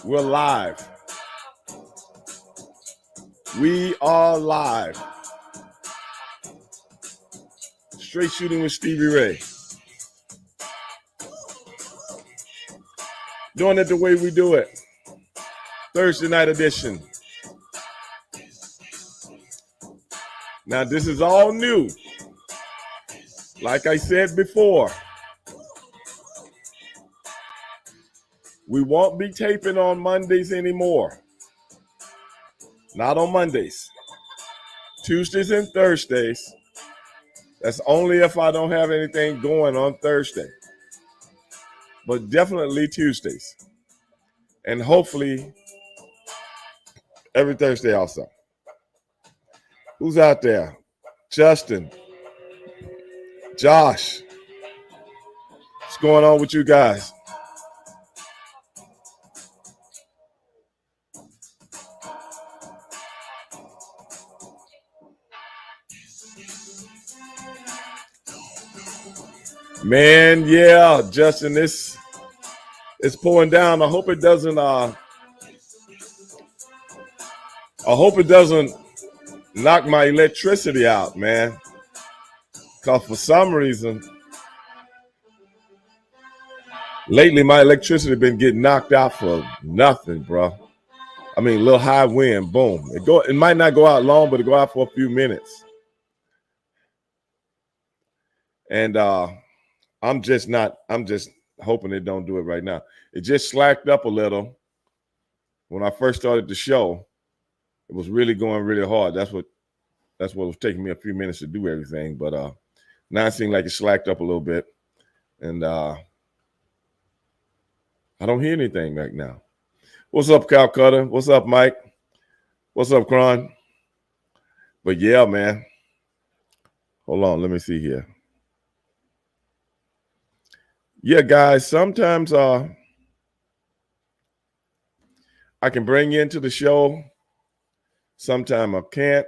We're live. We are live. Straight shooting with Stevie Ray. Doing it the way we do it. Thursday night edition. Now, this is all new. Like I said before, we won't be taping on Mondays anymore. Not on Mondays. Tuesdays and Thursdays. That's only if I don't have anything going on Thursday. But definitely Tuesdays. And hopefully every Thursday also. Who's out there? Justin. Josh. What's going on with you guys? Man, yeah, Justin, it's pouring down. I hope it doesn't knock my electricity out, man. Because for some reason, lately my electricity been getting knocked out for nothing, bro. I mean, a little high wind, boom. It might not go out long, but it go out for a few minutes. And I'm just hoping it don't do it right now. It just slacked up a little when I first started the show. It was really going really hard. That's what was taking me a few minutes to do everything. But now it seems like it slacked up a little bit. And I don't hear anything right now. What's up, Calcutta? What's up, Mike? What's up, Kron? But yeah, man. Hold on, let me see here. Yeah, guys, sometimes I can bring you into the show. Sometimes I can't.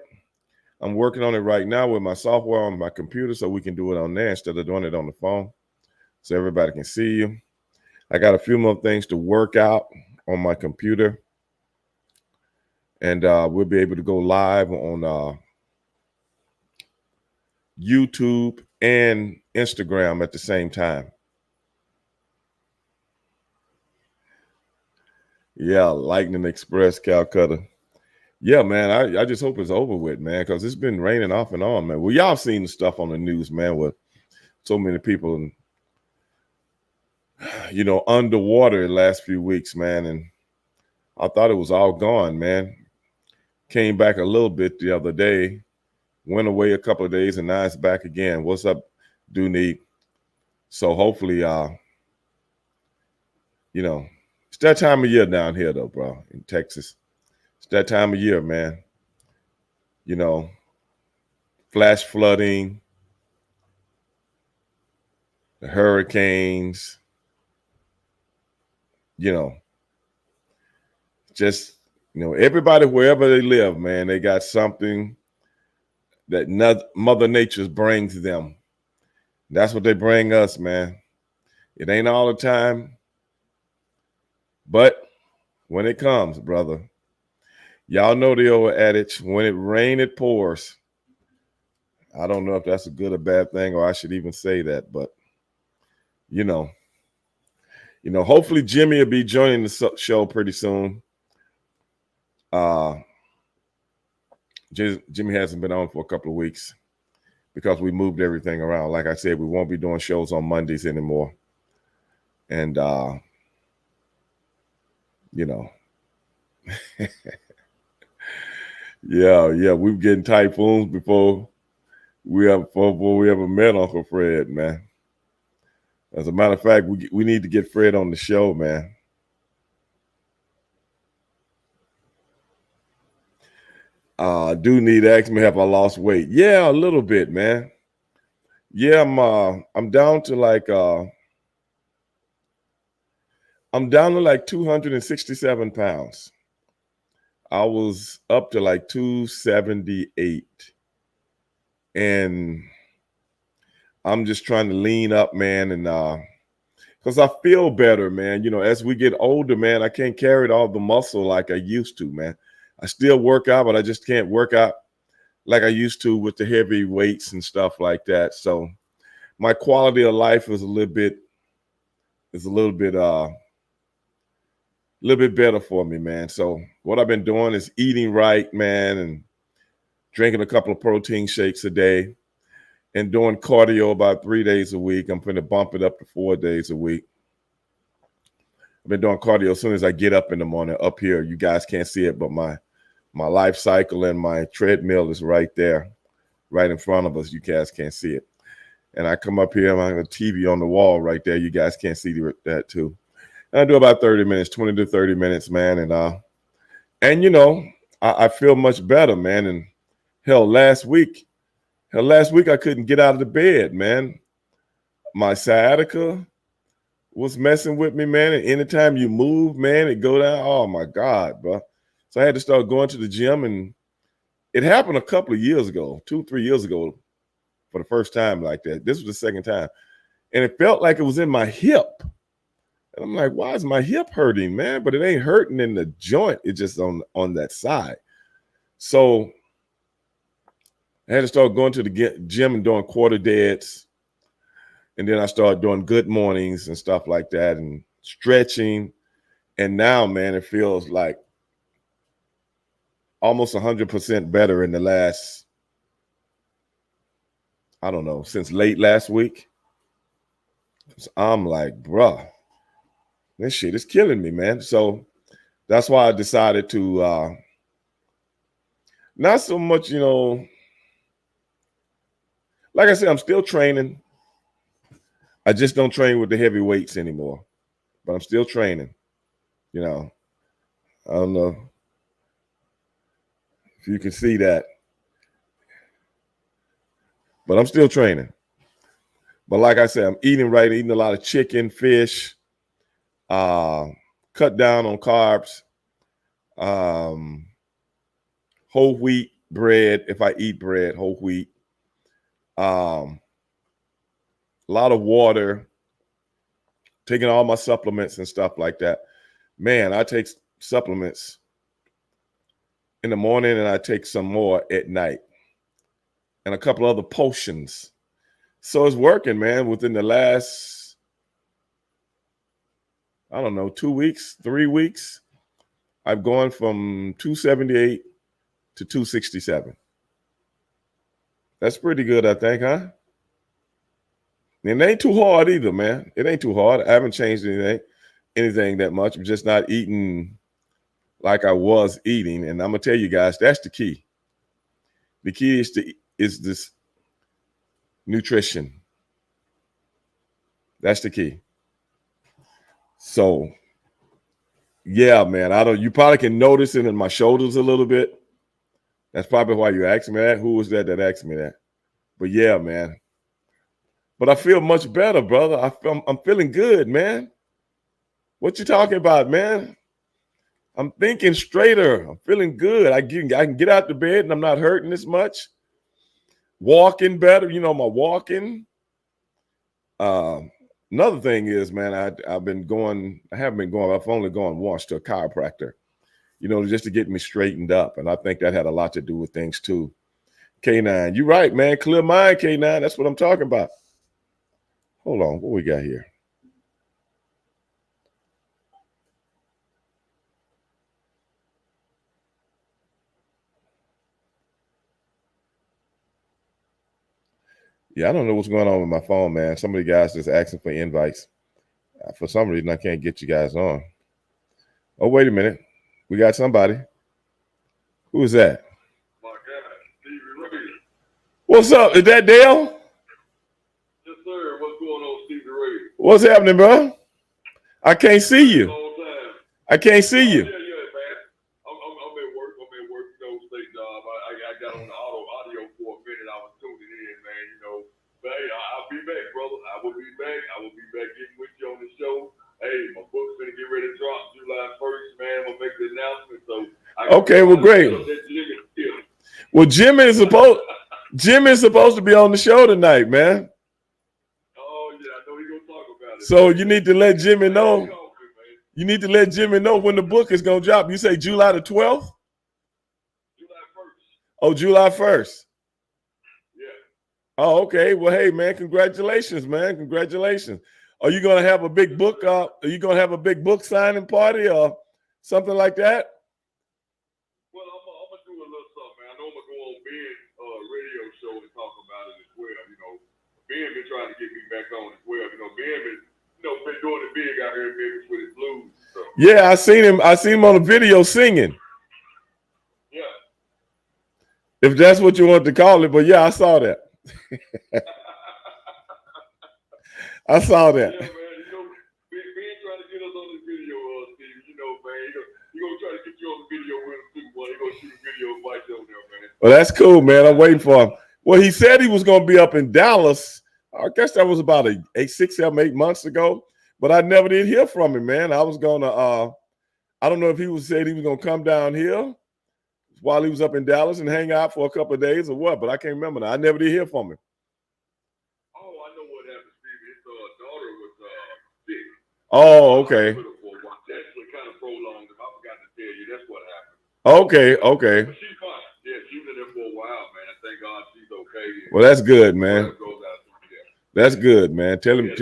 I'm working on it right now with my software on my computer so we can do it on there instead of doing it on the phone so everybody can see you. I got a few more things to work out on my computer. And we'll be able to go live on YouTube and Instagram at the same time. Yeah, Lightning Express, Calcutta. Yeah, man, I just hope it's over with, man, because it's been raining off and on, man. Well, y'all seen the stuff on the news, man, with so many people, underwater the last few weeks, man, and I thought it was all gone, man. Came back a little bit the other day, went away a couple of days, and now it's back again. What's up, Dooney? So hopefully, it's that time of year down here, though, bro, in Texas. It's that time of year, man. Flash flooding, the hurricanes, everybody, wherever they live, man, they got something that Mother Nature brings them. That's what they bring us, man. It ain't all the time, but when it comes, brother, y'all know the old adage, when it rains, it pours. I don't know if that's a good or bad thing, or I should even say that, but, hopefully Jimmy will be joining the show pretty soon. Jimmy hasn't been on for a couple of weeks because we moved everything around. Like I said, we won't be doing shows on Mondays anymore. And, yeah, we were getting typhoons before we ever met Uncle Fred, man. As a matter of fact, we need to get Fred on the show, man. Do need to ask me have I lost weight? Yeah, a little bit, man. Yeah, I'm down to like 267 pounds. I was up to like 278. And I'm just trying to lean up, man, and because I feel better, man. You know, as we get older, man, I can't carry all the muscle like I used to, man. I still work out, but I just can't work out like I used to with the heavy weights and stuff like that. So my quality of life is a little bit better for me, man. So what I've been doing is eating right, man, and drinking a couple of protein shakes a day and doing cardio about 3 days a week. I'm going to bump it up to 4 days a week. I've been doing cardio as soon as I get up in the morning up here. You guys can't see it, but my life cycle and my treadmill is right there, right in front of us. You guys can't see it. And I come up here, and I have a TV on the wall right there. You guys can't see that too. And I do about 30 minutes, 20 to 30 minutes, man. And you know, I feel much better, man. And hell, last week I couldn't get out of the bed, man. My sciatica was messing with me, man. And anytime you move, man, it go down. Oh my God, bro. So I had to start going to the gym, and it happened a couple of years ago, 2-3 years ago, for the first time like that. This was the second time. And it felt like it was in my hip. And I'm like, why is my hip hurting, man? But it ain't hurting in the joint. It's just on that side. So I had to start going to the gym and doing quarter deads. And then I started doing good mornings and stuff like that and stretching. And now, man, it feels like almost 100% better in the last, I don't know, since late last week. So I'm like, bruh, this shit is killing me, man. So that's why I decided to not so much, you know, like I said, I'm still training. I just don't train with the heavy weights anymore, but I'm still training. You know, I don't know if you can see that, but I'm still training. But like I said, I'm eating right, eating a lot of chicken, fish, cut down on carbs, whole wheat bread. If I eat bread, whole wheat, a lot of water, taking all my supplements and stuff like that. Man, I take supplements in the morning and I take some more at night and a couple other potions. So it's working, man. Within the last, I don't know, 2 weeks, 3 weeks, I've gone from 278 to 267. That's pretty good, I think, huh? And it ain't too hard either, man. It ain't too hard. I haven't changed anything that much. I'm just not eating like I was eating. And I'm gonna tell you guys, that's the key. The key is this nutrition. That's the key. So yeah, man. You probably can notice it in my shoulders a little bit. That's probably why you asked me that. Who was that asked me that? But yeah, man. But I feel much better, brother. I'm feeling good, man. What you talking about, man? I'm thinking straighter. I'm feeling good. I can get out the bed and I'm not hurting as much. Walking better, you know, my walking. Another thing is, man, I haven't been going. I've only gone once to a chiropractor, you know, just to get me straightened up. And I think that had a lot to do with things too. K9, you're right, man. Clear mind, K9. That's what I'm talking about. Hold on, what we got here? Yeah, I don't know what's going on with my phone, man. Some of the guys just asking for invites. For some reason, I can't get you guys on. Oh, wait a minute. We got somebody. Who is that? My God, Stevie Ray. What's up? Is that Dale? Yes, sir. What's going on, Stevie Ray? What's happening, bro? I can't see you. I can't see you. Yeah, man. I'm at work. You know, state job. I got on the audio for a minute. I was tuning in, man. You know, but hey, I'll be back, brother. I will be back getting with you on the show. Hey, my book's gonna get ready to drop July 1st, man. I'm gonna make the announcement. So okay, well, great. Well, Jimmy is supposed to be on the show tonight, man. Oh yeah, I know he's gonna talk about it. So you need to let Jimmy know. You need to let Jimmy know when the book is gonna drop. You say July the 12th? July 1st. Oh, July 1st. Yeah. Oh, okay. Well, hey, man, congratulations, man. Congratulations. Are you gonna have a big book? Are you gonna have a big book signing party or something like that? Well, I'm gonna do a little something, man. I know I'm gonna go on Ben's radio show and talk about it as well. You know, Ben been trying to get me back on as well. You know, Ben been doing it big out here in Memphis with his blues. So. Yeah, I seen him. I seen him on the video singing. Yeah. If that's what you want to call it, but yeah, I saw that. I saw that. Yeah, man. You know, Ben trying to get us on this video, Steve. You know, man. He gonna try to get you on the video with him too, boy. He gonna shoot a video of Mike on there, man. Well, that's cool, man. I'm waiting for him. Well, he said he was gonna be up in Dallas. I guess that was about 6, 7, 8 months ago. But I never did hear from him, man. I was gonna I don't know if he said he was gonna come down here while he was up in Dallas and hang out for a couple of days or what, but I can't remember now. I never did hear from him. Oh, I know what happened, Steve. His daughter was sick. Oh, okay. That's what kind of prolonged him. I forgot to tell you. That's what happened. Okay. But she's fine. Yeah, she's been there for a while, man. I thank God she's okay. Well, that's good, man. That's good, man. Tell him.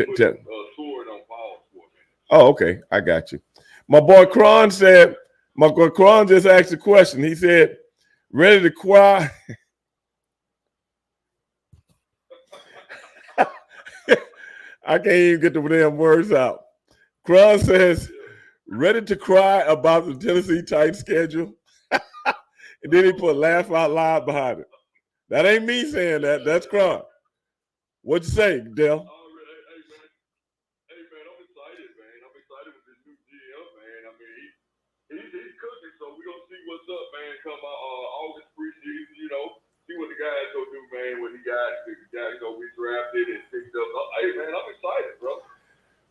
Oh, okay. I got you. My boy Cron said, my boy Cron just asked a question. He said, ready to cry. I can't even get the damn words out. Cron says, ready to cry about the Tennessee Titans schedule. And then he put laugh out loud behind it. That ain't me saying that. That's Cron. What'd you say, Dale? Hey, man, I'm excited, man. I'm excited with this new GM, man. I mean, he's cooking, so we're going to see what's up, man, come August preseason, you know, see what the guys going to do, man, when the guys, you know, we drafted and picked up. Hey, man, I'm excited, bro.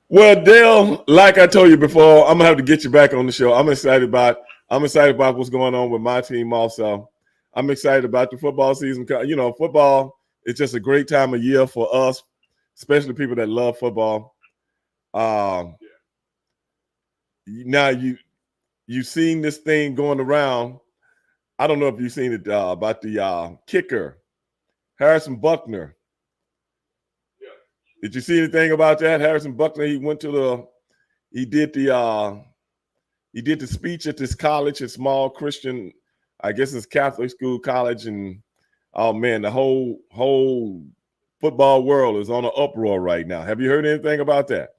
Well, Dale, like I told you before, I'm going to have to get you back on the show. I'm excited about what's going on with my team also. I'm excited about the football season. You know, football, it's just a great time of year for us, especially people that love football. Now you've seen this thing going around. I don't know if you've seen it about the kicker, Harrison Buckner. Yeah. Did you see anything about that? Harrison Buckner, he did the speech at this college, a small Christian, I guess it's Catholic school college, and oh man, the whole football world is on an uproar right now. Have you heard anything about that?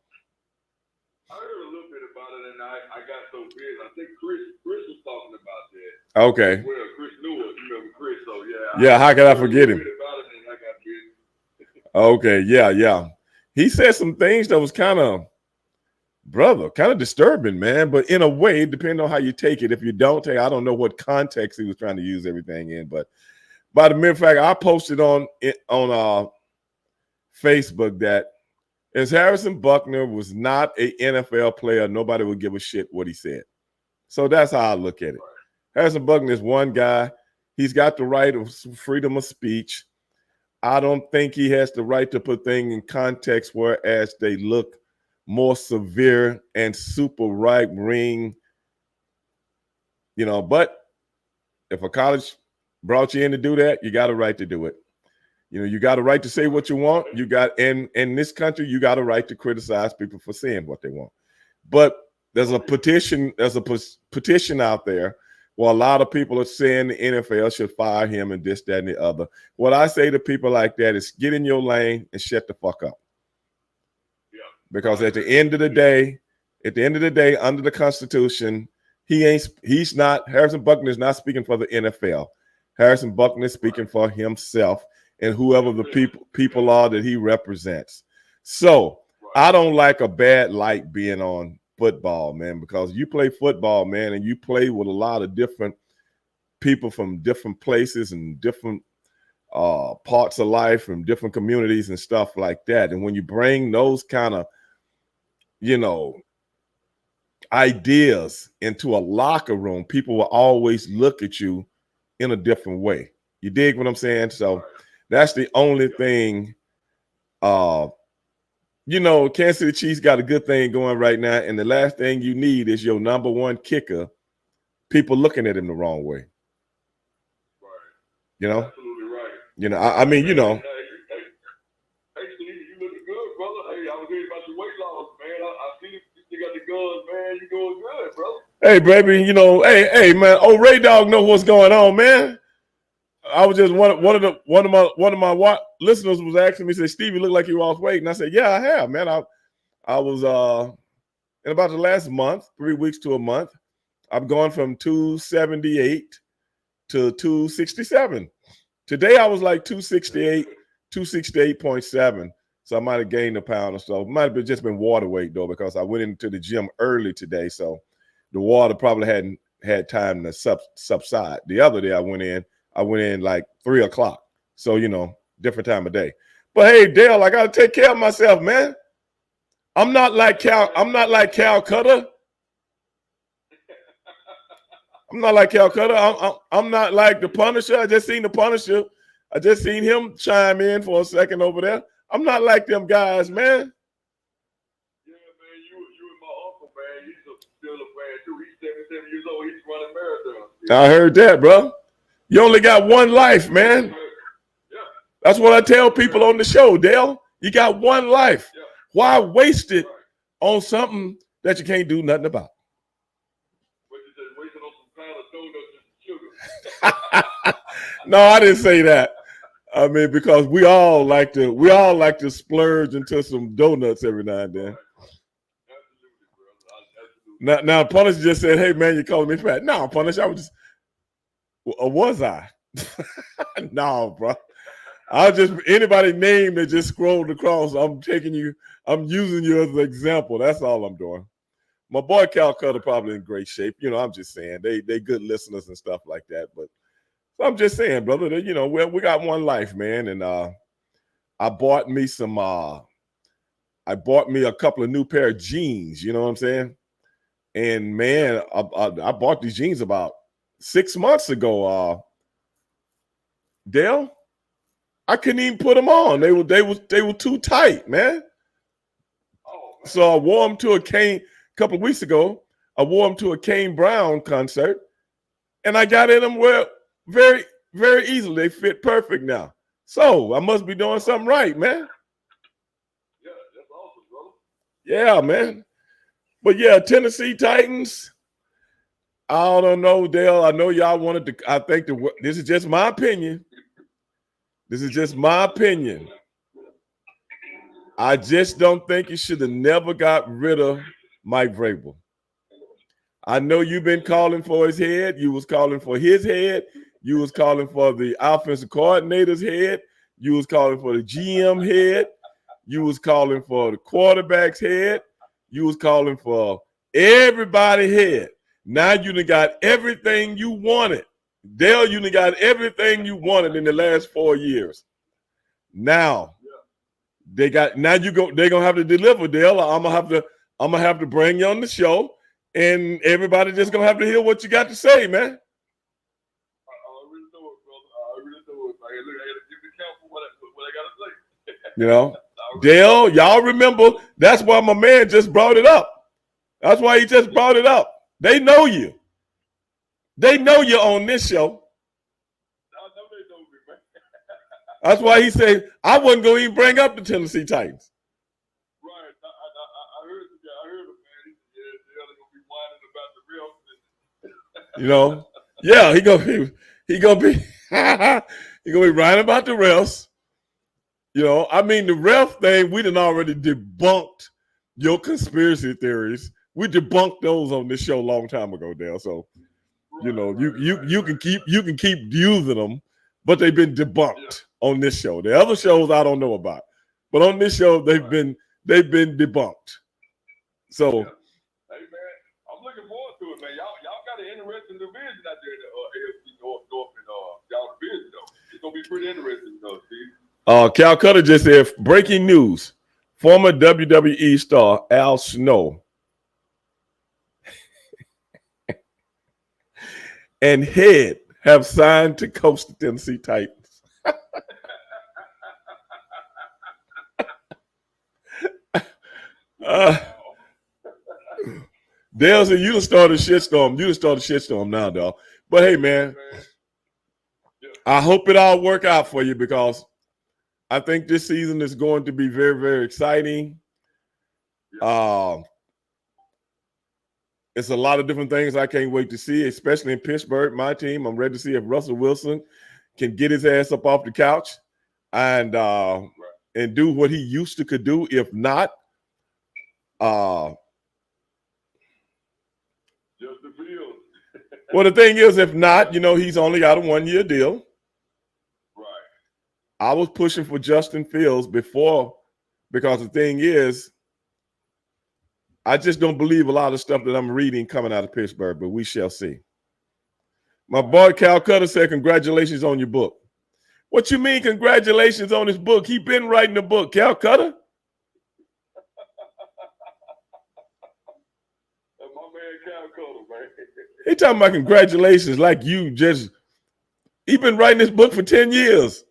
I heard a little bit about it, and I got so busy. I think Chris was talking about that. Okay. Well, Chris knew it. You remember Chris, so yeah. Yeah, how could I forget him? Okay, yeah. He said some things that was kind of disturbing, man. But in a way, depending on how you take it. If you don't take, I don't know what context he was trying to use everything in. But by the mere fact, I posted on Facebook that as Harrison Buckner was not an NFL player, nobody would give a shit what he said. So that's how I look at it. Harrison Buckner is one guy. He's got the right of freedom of speech. I don't think he has the right to put things in context whereas they look more severe and super right-wing, you know. But if a college brought you in to do that, you got a right to do it. You know, you got a right to say what you want. You got, in this country, you got a right to criticize people for saying what they want. But there's a petition out there where a lot of people are saying the NFL should fire him and this, that, and the other. What I say to people like that is get in your lane and shut the fuck up. Yeah. Because at the end of the day, under the Constitution, Harrison Buckner is not speaking for the NFL. Harrison Buckner is speaking for himself and whoever the people are that he represents. So I don't like a bad light being on football, man, because you play football, man, and you play with a lot of different people from different places and different parts of life from different communities and stuff like that. And when you bring those kind of, you know, ideas into a locker room, people will always look at you in a different way. You dig what I'm saying? So that's the only thing you know, Kansas City Chiefs got a good thing going right now, and the last thing you need is your number one kicker, people looking at him the wrong way. Right. You know, Absolutely right. I mean, you Hey, know, hey, Steve, you looking good, brother. Hey, I was hearing about your weight loss, man. I see you still got the guns, man. You doing good, brother. hey, baby, you know, hey, man, old Ray Dog know what's going on, man. I was just one of my listeners was asking me, said, Stevie, look like you lost weight, and I said, yeah, I have, man. I was in about the last month, 3 weeks to a month, I've gone from 278 to 267. Today I was like 268, 268.7. So I might have gained a pound or so. Might have just been water weight though, because I went into the gym early today. So the water probably hadn't had time to subside. The other day I went in like 3 o'clock. So, you know, different time of day. But hey, Dale, I gotta take care of myself, man. I'm not like Cal Cutter. I'm not like Cal Cutter. I'm not like the Punisher. I just seen the Punisher. I just seen him chime in for a second over there. I'm not like them guys, man. Yeah, man, you and my uncle, man. He's still a fan too. He's 77 years old. He's running marathons. I heard that, bro. You only got one life, man. Yeah. That's what I tell people on the show, Dale. You got one life. Yeah. Why waste it Right. on something that you can't do nothing about? What you said, wasting on some pound of donuts and sugar. No, I didn't say that. I mean, because we all like to splurge into some donuts every now and then. Right. Absolutely, bro. Absolutely. Now, Punish just said, "Hey, man, you calling me fat?" No, Punish, I was just, or was I? No, bro. I just anybody name that just scrolled across. I'm using you as an example. That's all I'm doing. My boy Calcutta probably in great shape. You know, I'm just saying they good listeners and stuff like that. But I'm just saying, brother, that, you know, we got one life, man, and I bought me a couple of new pair of jeans. You know what I'm saying? And man, I bought these jeans about 6 months ago. Dale, I couldn't even put them on. They were too tight, man. Oh, man. So I wore them to a couple of weeks ago. I wore them to a Kane Brown concert, and I got in them very, very easily. They fit perfect now. So I must be doing something right, man. Yeah, that's awesome, brother. Yeah, man. But yeah, Tennessee Titans. I don't know, Dale. I know y'all wanted to. I think this is just my opinion. This is just my opinion. I just don't think you should have never got rid of Mike Vrabel. I know you've been calling for his head. You was calling for his head. You was calling for the offensive coordinator's head. You was calling for the GM head. You was calling for the quarterback's head. You was calling for everybody's head. Now you done got everything you wanted. Dale, you done got everything you wanted in the last 4 years. Now they're gonna have to deliver, Dale. I'm gonna have to bring you on the show, and everybody just gonna have to hear what you got to say, man. I really know it, brother. I really know it. I gotta give the count for what I gotta say. You know, Dale, y'all remember that's why my man just brought it up. That's why he just brought it up. They know you. They know you on this show. I know they know me, man. That's why he said I wasn't gonna even bring up the Tennessee Titans. Right. I heard him, man. He said, yeah, they're gonna be whining about the refs. You know, yeah, he gonna be he gonna be writing about the refs. You know, I mean the ref thing, we done already debunked your conspiracy theories. We debunked those on this show a long time ago, Dale. So you know, you can keep using them, but they've been debunked on this show. The other shows I don't know about, but on this show they've been debunked. So, hey man, I'm looking forward to it, man. Y'all got an interesting division out there in the AFC North and y'all division though. It's gonna be pretty interesting though, Steve. Calcutta just said breaking news: former WWE star Al Snow and Head have signed to coach the Tennessee Titans. Dale said you done started a shitstorm. You done started a shitstorm now, dog. But hey, man, I hope it all work out for you because I think this season is going to be very, very exciting. It's a lot of different things I can't wait to see, especially in Pittsburgh, my team. I'm ready to see if Russell Wilson can get his ass up off the couch and do what he used to could do. If not, just the field. well, the thing is, if not, he's only got a 1-year deal. Right. I was pushing for Justin Fields before because the thing is, I just don't believe a lot of stuff that I'm reading coming out of Pittsburgh, but we shall see. My boy Calcutta said, congratulations on your book. What you mean, congratulations on his book? He been writing the book, Calcutta. That's my man Calcutta, man. He talking about congratulations like he been writing this book for 10 years.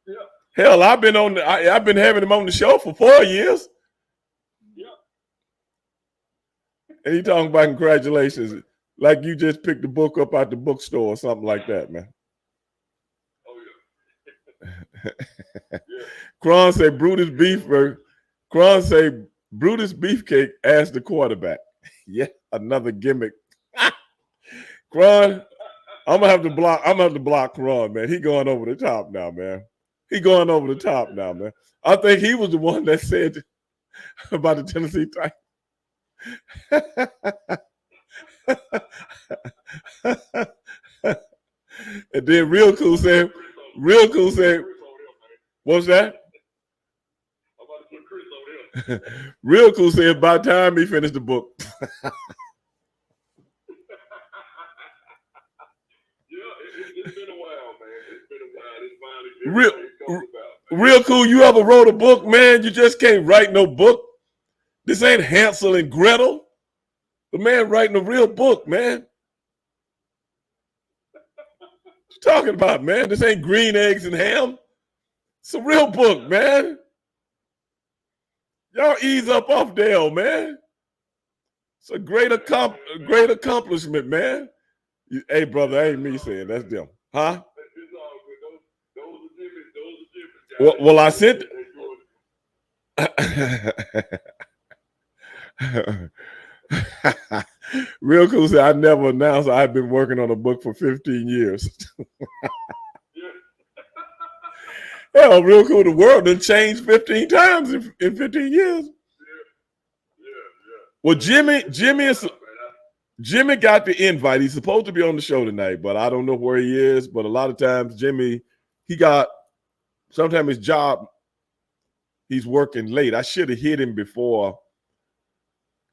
Yeah. Hell, I've been having him on the show for 4 years. And he talking about congratulations, like you just picked the book up out the bookstore or something like that, man. Oh yeah. Cron say Brutus Beefcake asked the quarterback. Yeah, another gimmick. Cron, I'm gonna have to block Cron, man. He going over the top now, man. Man. I think he was the one that said about the Tennessee Titans. And then Real Cool said, what's that? Real Cool said by the time he finished the book. It's been a while, man. It's been a while. It's finally Real Cool, you ever wrote a book, man? You just can't write no book. This ain't Hansel and Gretel. The man writing a real book, man. What you talking about, man? This ain't Green Eggs and Ham. It's a real book, man. Y'all ease up off Dale, man. It's a great accomplishment, man. Hey, brother, that ain't me saying, that's them. Huh? Well, I sent. Real Cool said, I never announced I've been working on a book for 15 years. Hell, Real Cool, the world done changed 15 times in 15 years. Well, Jimmy got the invite. He's supposed to be on the show tonight, but I don't know where he is. But a lot of times, Jimmy, sometimes his job, he's working late. I should have hit him before.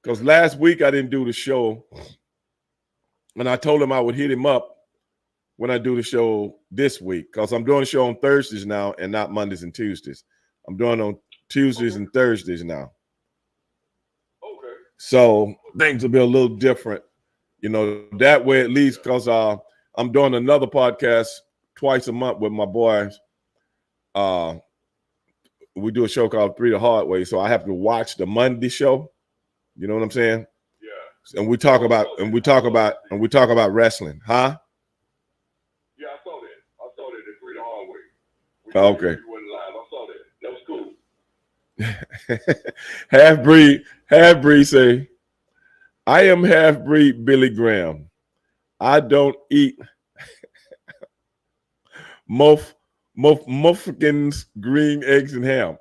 Because last week I didn't do the show, and I told him I would hit him up when I do the show this week. Because I'm doing the show on Thursdays now and not Mondays and Tuesdays. I'm doing on Tuesdays and Thursdays now. Okay. So things will be a little different, that way at least, because I'm doing another podcast twice a month with my boys. We do a show called 3 the Hard Way, so I have to watch the Monday show. You know what I'm saying? Yeah. And we talk about wrestling, huh? Yeah, I saw that. I saw that at 3 the Hard Way. Okay. You went live. I saw that. That was cool. Half-breed say, I am half-breed Billy Graham. I don't eat muffins, green eggs, and ham.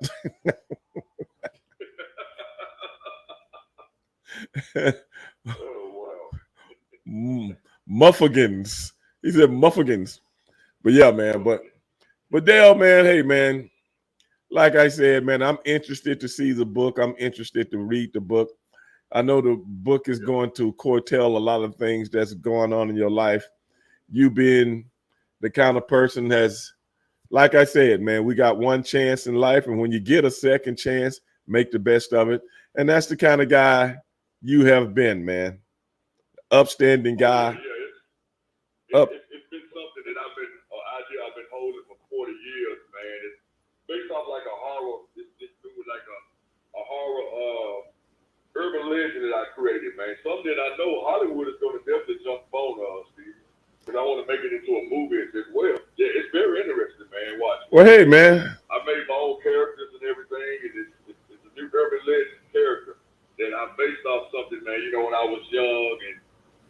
Oh, wow. Muffins. He said muffins. But yeah, man. But Dale, man, hey, man. Like I said, man, I'm interested to see the book. I'm interested to read the book. I know the book is going to foretell a lot of things that's going on in your life. You being the kind of person that's, like I said, man, we got one chance in life. And when you get a second chance, make the best of it. And that's the kind of guy you have been, man. Upstanding guy. Yeah, it's been something that I've been holding for 40 years, man. It's based off like a horror. It's like a horror urban legend that I created, man. Something that I know Hollywood is going to definitely jump on, Steve. Because I want to make it into a movie as well. Yeah, it's very interesting, man. Watch. Well, hey, man. I made my own characters and everything, and it's a new urban legend character that I based off something, man. You know, when I was young and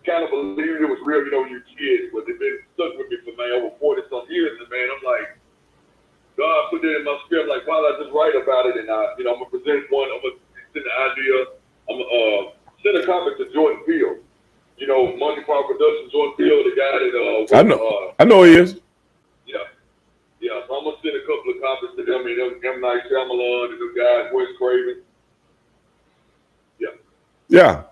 kind of believed it was real, you know, you kids, but they've been stuck with me for, man, over 40 some years, and man, I'm like, God put that in my script, like, why don't I just write about it? And I'm gonna present one. I'm gonna send the idea. I'm gonna send a copy to Jordan Peele. You know, Monty Park Productions. Jordan Peele, the guy that I know he is. Yeah, yeah. So I'm gonna send a couple of copies to them and them M. Night Shyamalan and them guys, Wes Craven. Yeah. Yeah.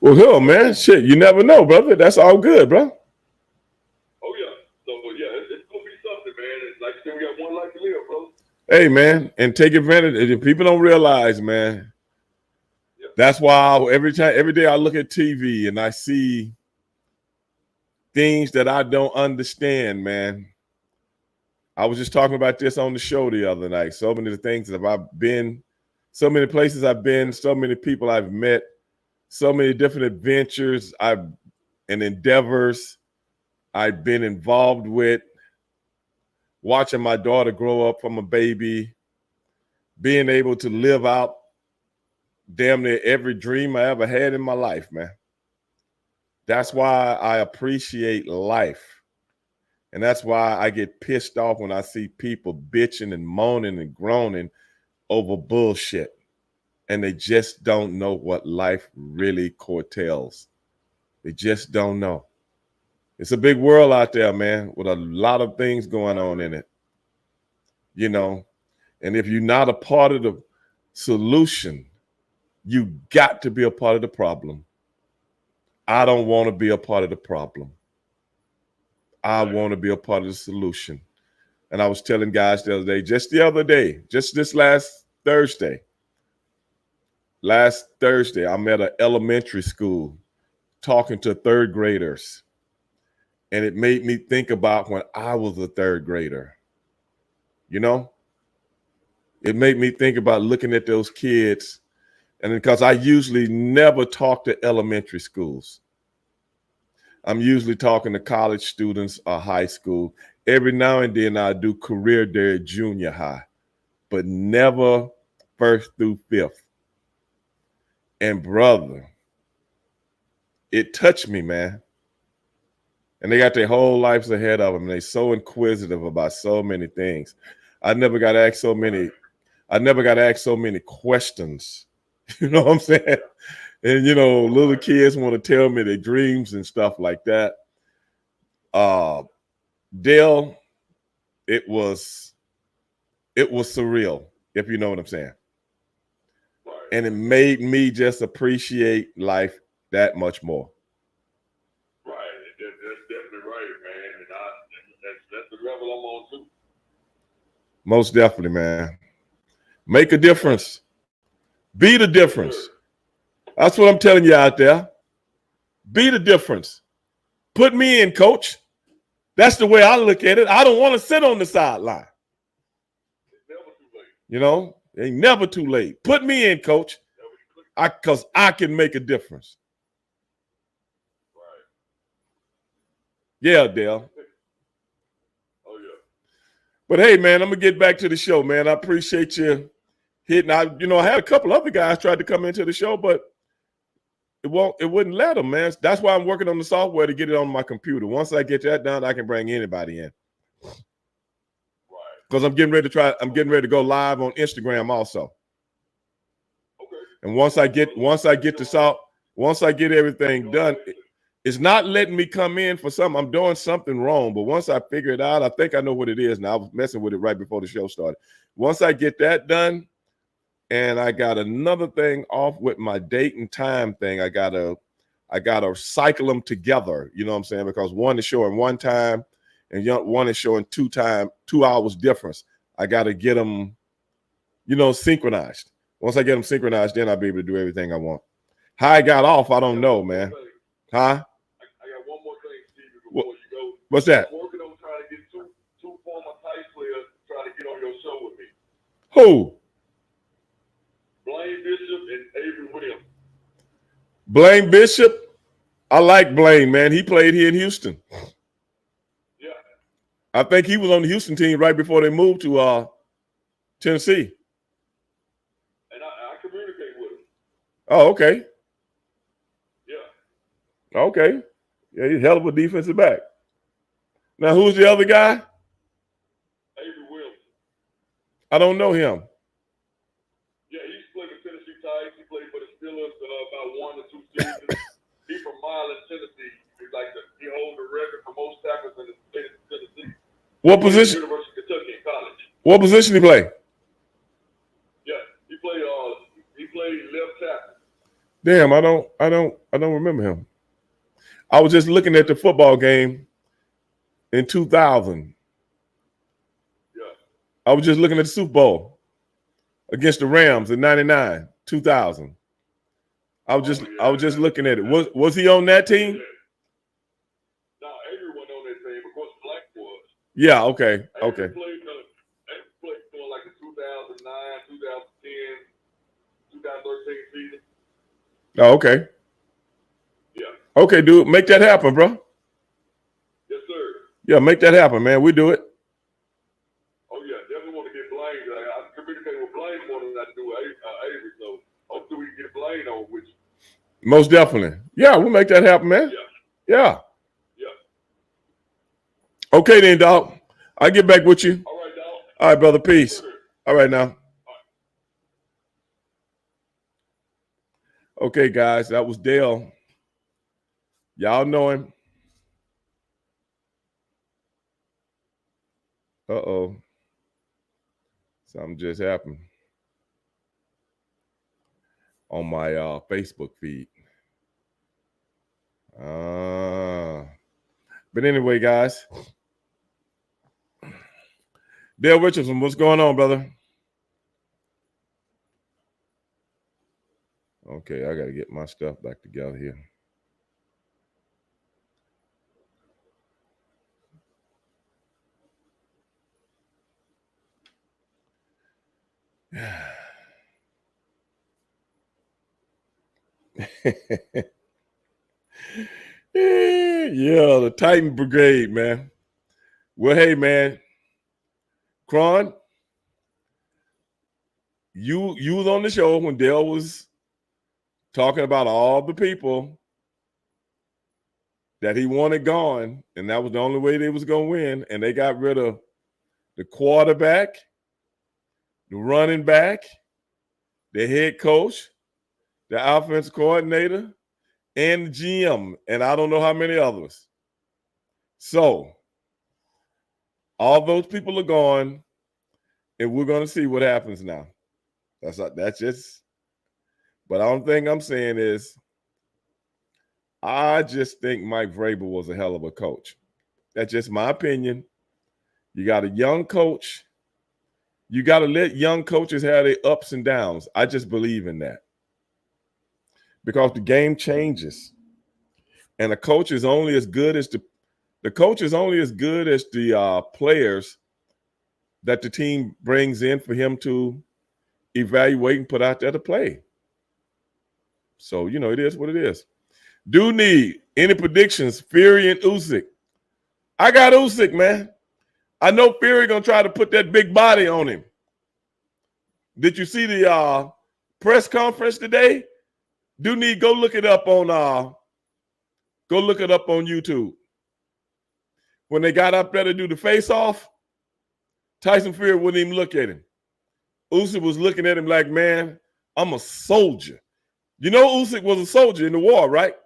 Well, hell, man, shit, you never know, brother. That's all good, bro. Oh yeah. So yeah, it's gonna be something, man. It's like I said, we got one life to live, bro. Hey, man, and take advantage. If people don't realize, man, that's why every day I look at TV and I see things that I don't understand, man. I was just talking about this on the show the other night. So many things that I've been, so many places I've been, so many people I've met, so many different adventures and endeavors I've been involved with, watching my daughter grow up from a baby, being able to live out damn near every dream I ever had in my life, man. That's why I appreciate life. And that's why I get pissed off when I see people bitching and moaning and groaning over bullshit. And they just don't know what life really curtails. They just don't know. It's a big world out there, man, with a lot of things going on in it. You know, and if you're not a part of the solution, you got to be a part of the problem. I don't want to be a part of the problem. I want to be a part of the solution. And I was telling guys the other day, just this last Thursday, I'm at an elementary school talking to third graders. And it made me think about when I was a third grader. You know, it made me think about looking at those kids. And because I usually never talk to elementary schools, I'm usually talking to college students or high school. Every now and then I do career day at junior high, but never first through fifth. And brother, it touched me, man. And they got their whole lives ahead of them. And they're so inquisitive about so many things. I never got asked so many questions. You know what I'm saying? And you know, little kids want to tell me their dreams and stuff like that. Dale, it was surreal, if you know what I'm saying. And it made me just appreciate life that much more. Right, that's definitely right, man. And that's the level I'm on too. Most definitely, man. Make a difference. Be the difference. That's what I'm telling you out there. Be the difference. Put me in, coach. That's the way I look at it. I don't want to sit on the sideline. It's never too late. You know, it ain't never too late. Put me in, coach. Because I can make a difference. Right. Yeah, Dale. Oh, yeah. But hey, man, I'm going to get back to the show, man. I appreciate you hitting. I had a couple other guys tried to come into the show, but it wouldn't let them, man. That's why I'm working on the software to get it on my computer. Once I get that done, I can bring anybody in. Right. Because I'm getting ready to go live on Instagram also. Okay. And once I get everything done, it's not letting me come in for something. I'm doing something wrong. But once I figure it out, I think I know what it is now. I was messing with it right before the show started. Once I get that done, and I got another thing off with my date and time thing. I gotta cycle them together. You know what I'm saying? Because one is showing one time, and one is showing 2 hours difference. I gotta get them, synchronized. Once I get them synchronized, then I'll be able to do everything I want. How I got off, I don't know, man. Huh? I got one more thing, Stevie, before you go. What's that? I'm working on trying to get two former Tice players to try to get on your show with me. Who? Blaine Bishop and Avery Williams. Blaine Bishop. I like Blaine, man. He played here in Houston. Yeah. I think he was on the Houston team right before they moved to Tennessee. And I communicate with him. Oh, okay. Yeah. Okay. Yeah, he's a hell of a defensive back. Now, who's the other guy? Avery Wilson. I don't know him. Yeah, he played with Tennessee Titans. He played for the Steelers about 1 or 2 seasons. He's from Milan, Tennessee. He holds the record for most tackles in the state of Tennessee. What position? University of Kentucky in college. What position he play? Yeah, he played left tackle. Damn, I don't remember him. I was just looking at the football game in 2000. Yeah. I was just looking at the Super Bowl against the Rams in '99, 2000. I was just looking at it. Was he on that team? Yeah. No, Avery wasn't on that team. Of course, Black was. Yeah. Okay. Avery played for like the 2009, 2010, 2013 season. Oh, okay. Yeah. Okay, dude, make that happen, bro. Yes, sir. Yeah, make that happen, man. We do it. Oh yeah, definitely want to get Blaine. I communicate with Blaine more than I do Avery. So hopefully we can get Blaine on with you. Most definitely. Yeah, we'll make that happen, man. Yeah. Okay, then, dog. I'll get back with you. All right, dog. All right, brother. Peace. All right, now. Okay, guys, that was Dale. Y'all know him. Uh-oh. Something just happened on my Facebook feed. But anyway, guys. Dale Richardson, what's going on, brother? Okay, I got to get my stuff back together here. Yeah, the Titan Brigade, man. Well, hey, man. Cron, you was on the show when Dale was talking about all the people that he wanted gone, and that was the only way they was going to win, and they got rid of the quarterback, the running back, the head coach, the offensive coordinator, and the GM, and I don't know how many others. So all those people are gone, and we're going to see what happens now. That's just. But the only thing I'm saying is, I just think Mike Vrabel was a hell of a coach. That's just my opinion. You got a young coach. You got to let young coaches have their ups and downs. I just believe in that. Because the game changes. And a coach is only as good as the players that the team brings in for him to evaluate and put out there to play. So, it is what it is. Do need any predictions? Fury and Usyk. I got Usyk, man. I know Fury gonna try to put that big body on him. Did you see the press conference today? Do need go look it up on YouTube. When they got up there to do the face-off, Tyson Fury wouldn't even look at him. Usyk was looking at him like, man, I'm a soldier. You know Usyk was a soldier in the war, right?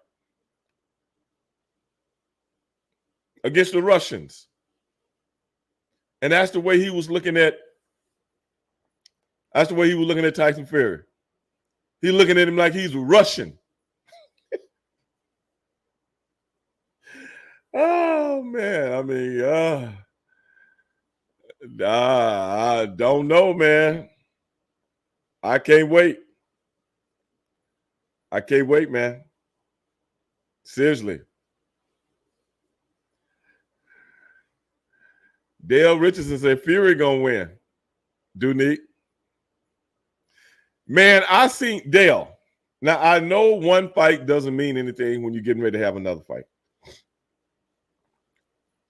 Against the Russians. And that's the way he was looking at Tyson Fury. He's looking at him like he's Russian. Oh, man. I mean, I don't know, man. I can't wait. Man. Seriously. Dale Richardson said Fury gonna win. Do neat. Man, I seen Dale. Now, I know one fight doesn't mean anything when you're getting ready to have another fight.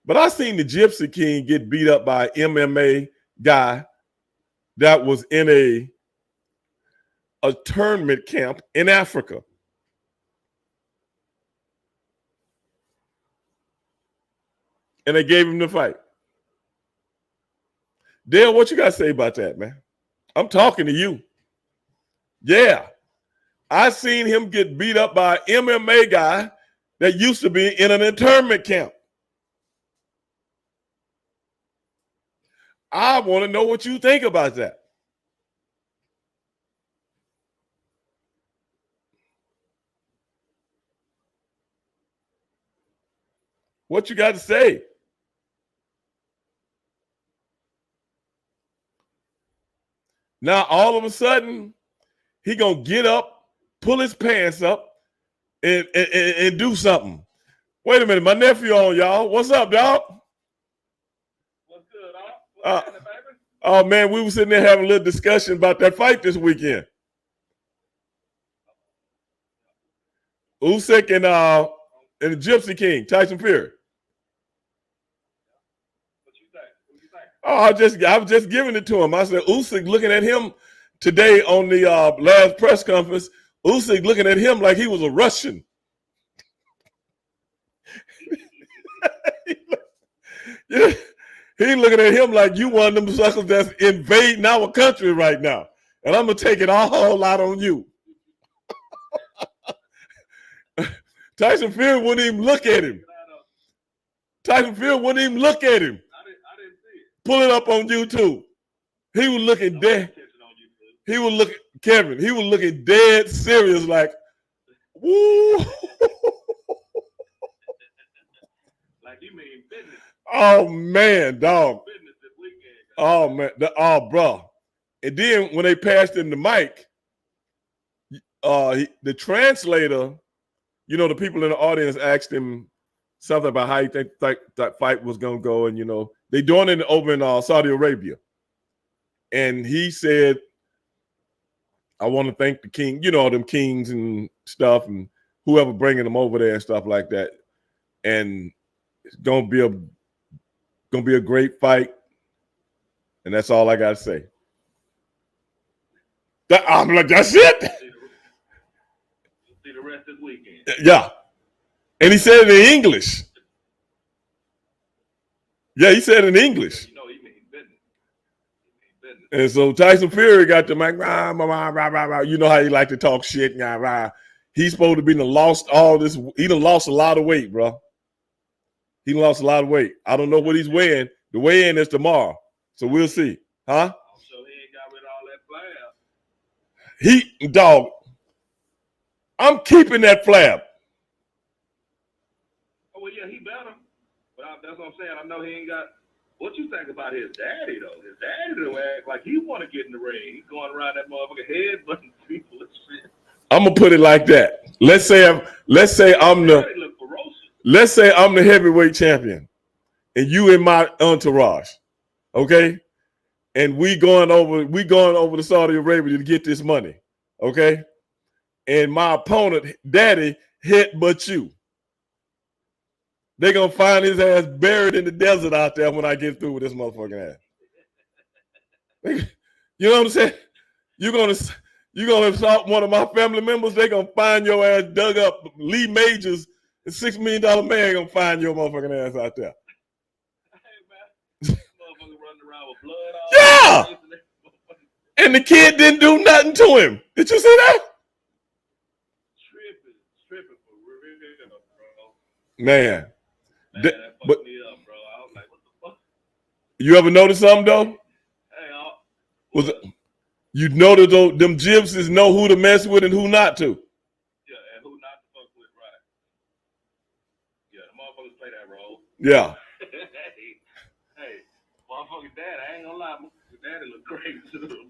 But I seen the Gypsy King get beat up by an MMA guy that was in a tournament camp in Africa. And they gave him the fight. Dale, what you got to say about that, man? I'm talking to you. Yeah. I seen him get beat up by an MMA guy that used to be in an internment camp. I want to know what you think about that. What you got to say? Now, all of a sudden, he going to get up, pull his pants up, and do something. Wait a minute, my nephew on, y'all. What's up, dog? What's good, dog? What's happening, baby? Oh, man, we were sitting there having a little discussion about that fight this weekend. Usyk and the Gypsy King, Tyson Fury. What you think? What you think? Oh, I was just giving it to him. I said, Usyk looking at him today on the last press conference, Usyk looking at him like he was a Russian. He looking at him like you one of them suckers that's invading our country right now. And I'm going to take it all out on you. Tyson Fury wouldn't even look at him. Tyson Fury wouldn't even look at him. I didn't see it. Pull it up on YouTube. He was looking dead. He was looking, Kevin, he was looking dead serious like, woo. Like you mean business. Oh, man, dog. Business this weekend. Oh, man. Oh, bro. And then when they passed him the mic, the translator, you know, the people in the audience asked him something about how he think that fight was going to go. And, you know, they doing it over in Saudi Arabia. And he said, I want to thank the king, you know, them kings and stuff and whoever bringing them over there and stuff like that. And it's going to be a great fight. And that's all I got to say. I'm like, that's it. See the rest this weekend. Yeah. And he said it in English. Yeah, he said it in English. You know, he mean business. He mean business. And so Tyson Fury got the mic. You know how he like to talk shit. He's supposed to be lost all this. He done lost a lot of weight, bro. He lost a lot of weight. I don't know what he's weighing. The weigh-in is tomorrow. So we'll see. Huh? I'm sure he ain't got rid of all that flab. Dog, I'm keeping that flab. Oh, well, yeah, he better. But that's what I'm saying. I know he ain't got. What you think about his daddy, though? His daddy, though, act like he want to get in the ring. He's going around that motherfucker head butting people and shit. I'm gonna put it like that. Let's say I'm the heavyweight champion, and you in my entourage, okay? And we going over to Saudi Arabia to get this money, okay? And my opponent, daddy, headbutt you. They're gonna find his ass buried in the desert out there when I get through with this motherfucking ass. You know what I'm saying? You're gonna assault one of my family members, they're gonna find your ass dug up. Lee Majors, the $6 million man, gonna find your motherfucking ass out there. Hey, man. Motherfucker running around with blood all Yeah! And the kid didn't do nothing to him. Did you see that? Tripping for real, bro. Man. That fucked me up, bro. I was like, what the fuck? You ever notice something, though? Hey, you notice them gypsies know who to mess with and who not to. Yeah, and who not to fuck with, right? Yeah, the motherfuckers play that role. Yeah. hey, motherfucking dad, I ain't gonna lie, daddy look crazy.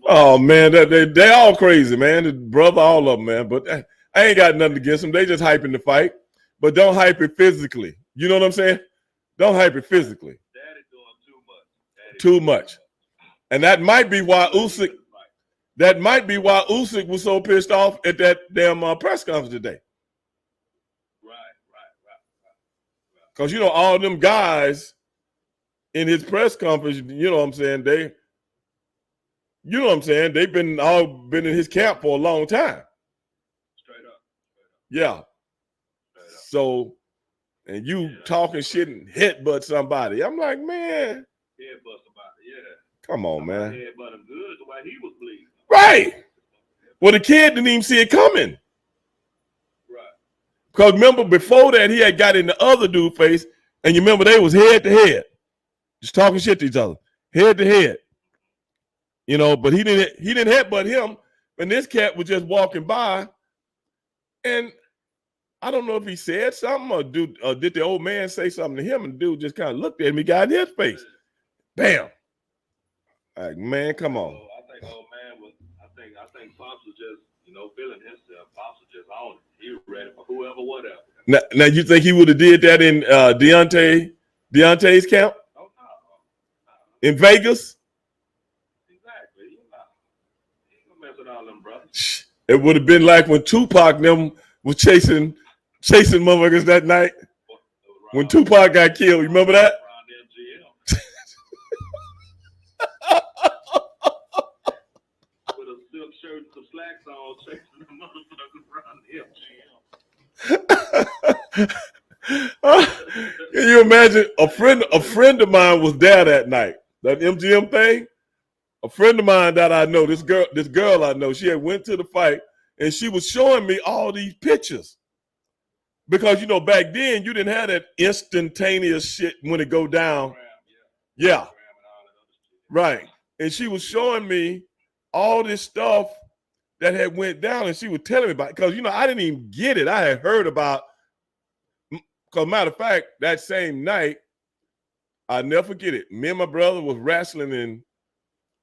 Oh, man, they all crazy, man. The brother, all of them, man. But I ain't got nothing against them. They just hyping the fight. But don't hype it physically. You know what I'm saying? Don't hype it physically. Daddy doing too much. Too much. And that might be why Usyk. That might be why Usyk was so pissed off at that damn press conference today. Right. Because, all them guys in his press conference, you know what I'm saying, they've been in his camp for a long time. Straight up. Yeah. So, and you talking shit and headbutt somebody. I'm like, man. Headbutt somebody, yeah. Come on, man. Headbutt him good the way he was bleeding. Right. Well, the kid didn't even see it coming. Right. Because remember, before that, he had got in the other dude's face, and you remember they was head to head, just talking shit to each other, head to head. But he didn't headbutt him, and this cat was just walking by, and I don't know if he said something or did the old man say something to him, and the dude just kind of looked at him. He got in his face. Bam. Like, man, come on. I think old man was. I think Pops was just, feeling himself. Pops was just on it. He was ready for whoever, whatever. Now you think he would have did that in Deontay's camp? Oh no. In Vegas? Exactly. He ain't gonna mess with all them brothers. It would have been like when Tupac and them was chasing motherfuckers that night. When Tupac got killed, you remember that? With a silk shirt and some slacks on, chasing the motherfuckers around the MGM. Can you imagine? A friend of mine was there that night. That MGM thing. A friend of mine that I know, this girl I know, she had went to the fight and she was showing me all these pictures. Because back then you didn't have that instantaneous shit when it go down. Yeah. Right. And she was showing me all this stuff that had went down, and she was telling me about it. Because I didn't even get it. I had heard about. Because matter of fact, that same night, I'll never forget it. Me and my brother was wrestling in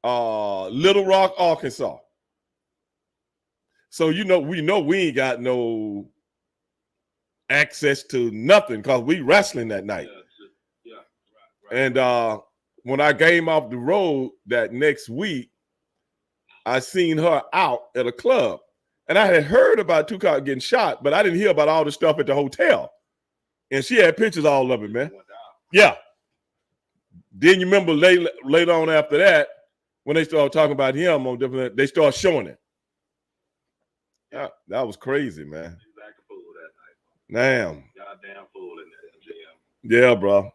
Little Rock, Arkansas. So we ain't got no access to nothing because we wrestling that night. Yeah. Right. And when I came off the road that next week, I seen her out at a club. And I had heard about Tupac getting shot, but I didn't hear about all the stuff at the hotel. And she had pictures all of it, man. Yeah. Then you remember later on after that, when they started talking about him on different, they started showing it. Yeah, that was crazy, man. Damn. Goddamn fool in there, MGM. Yeah, bro.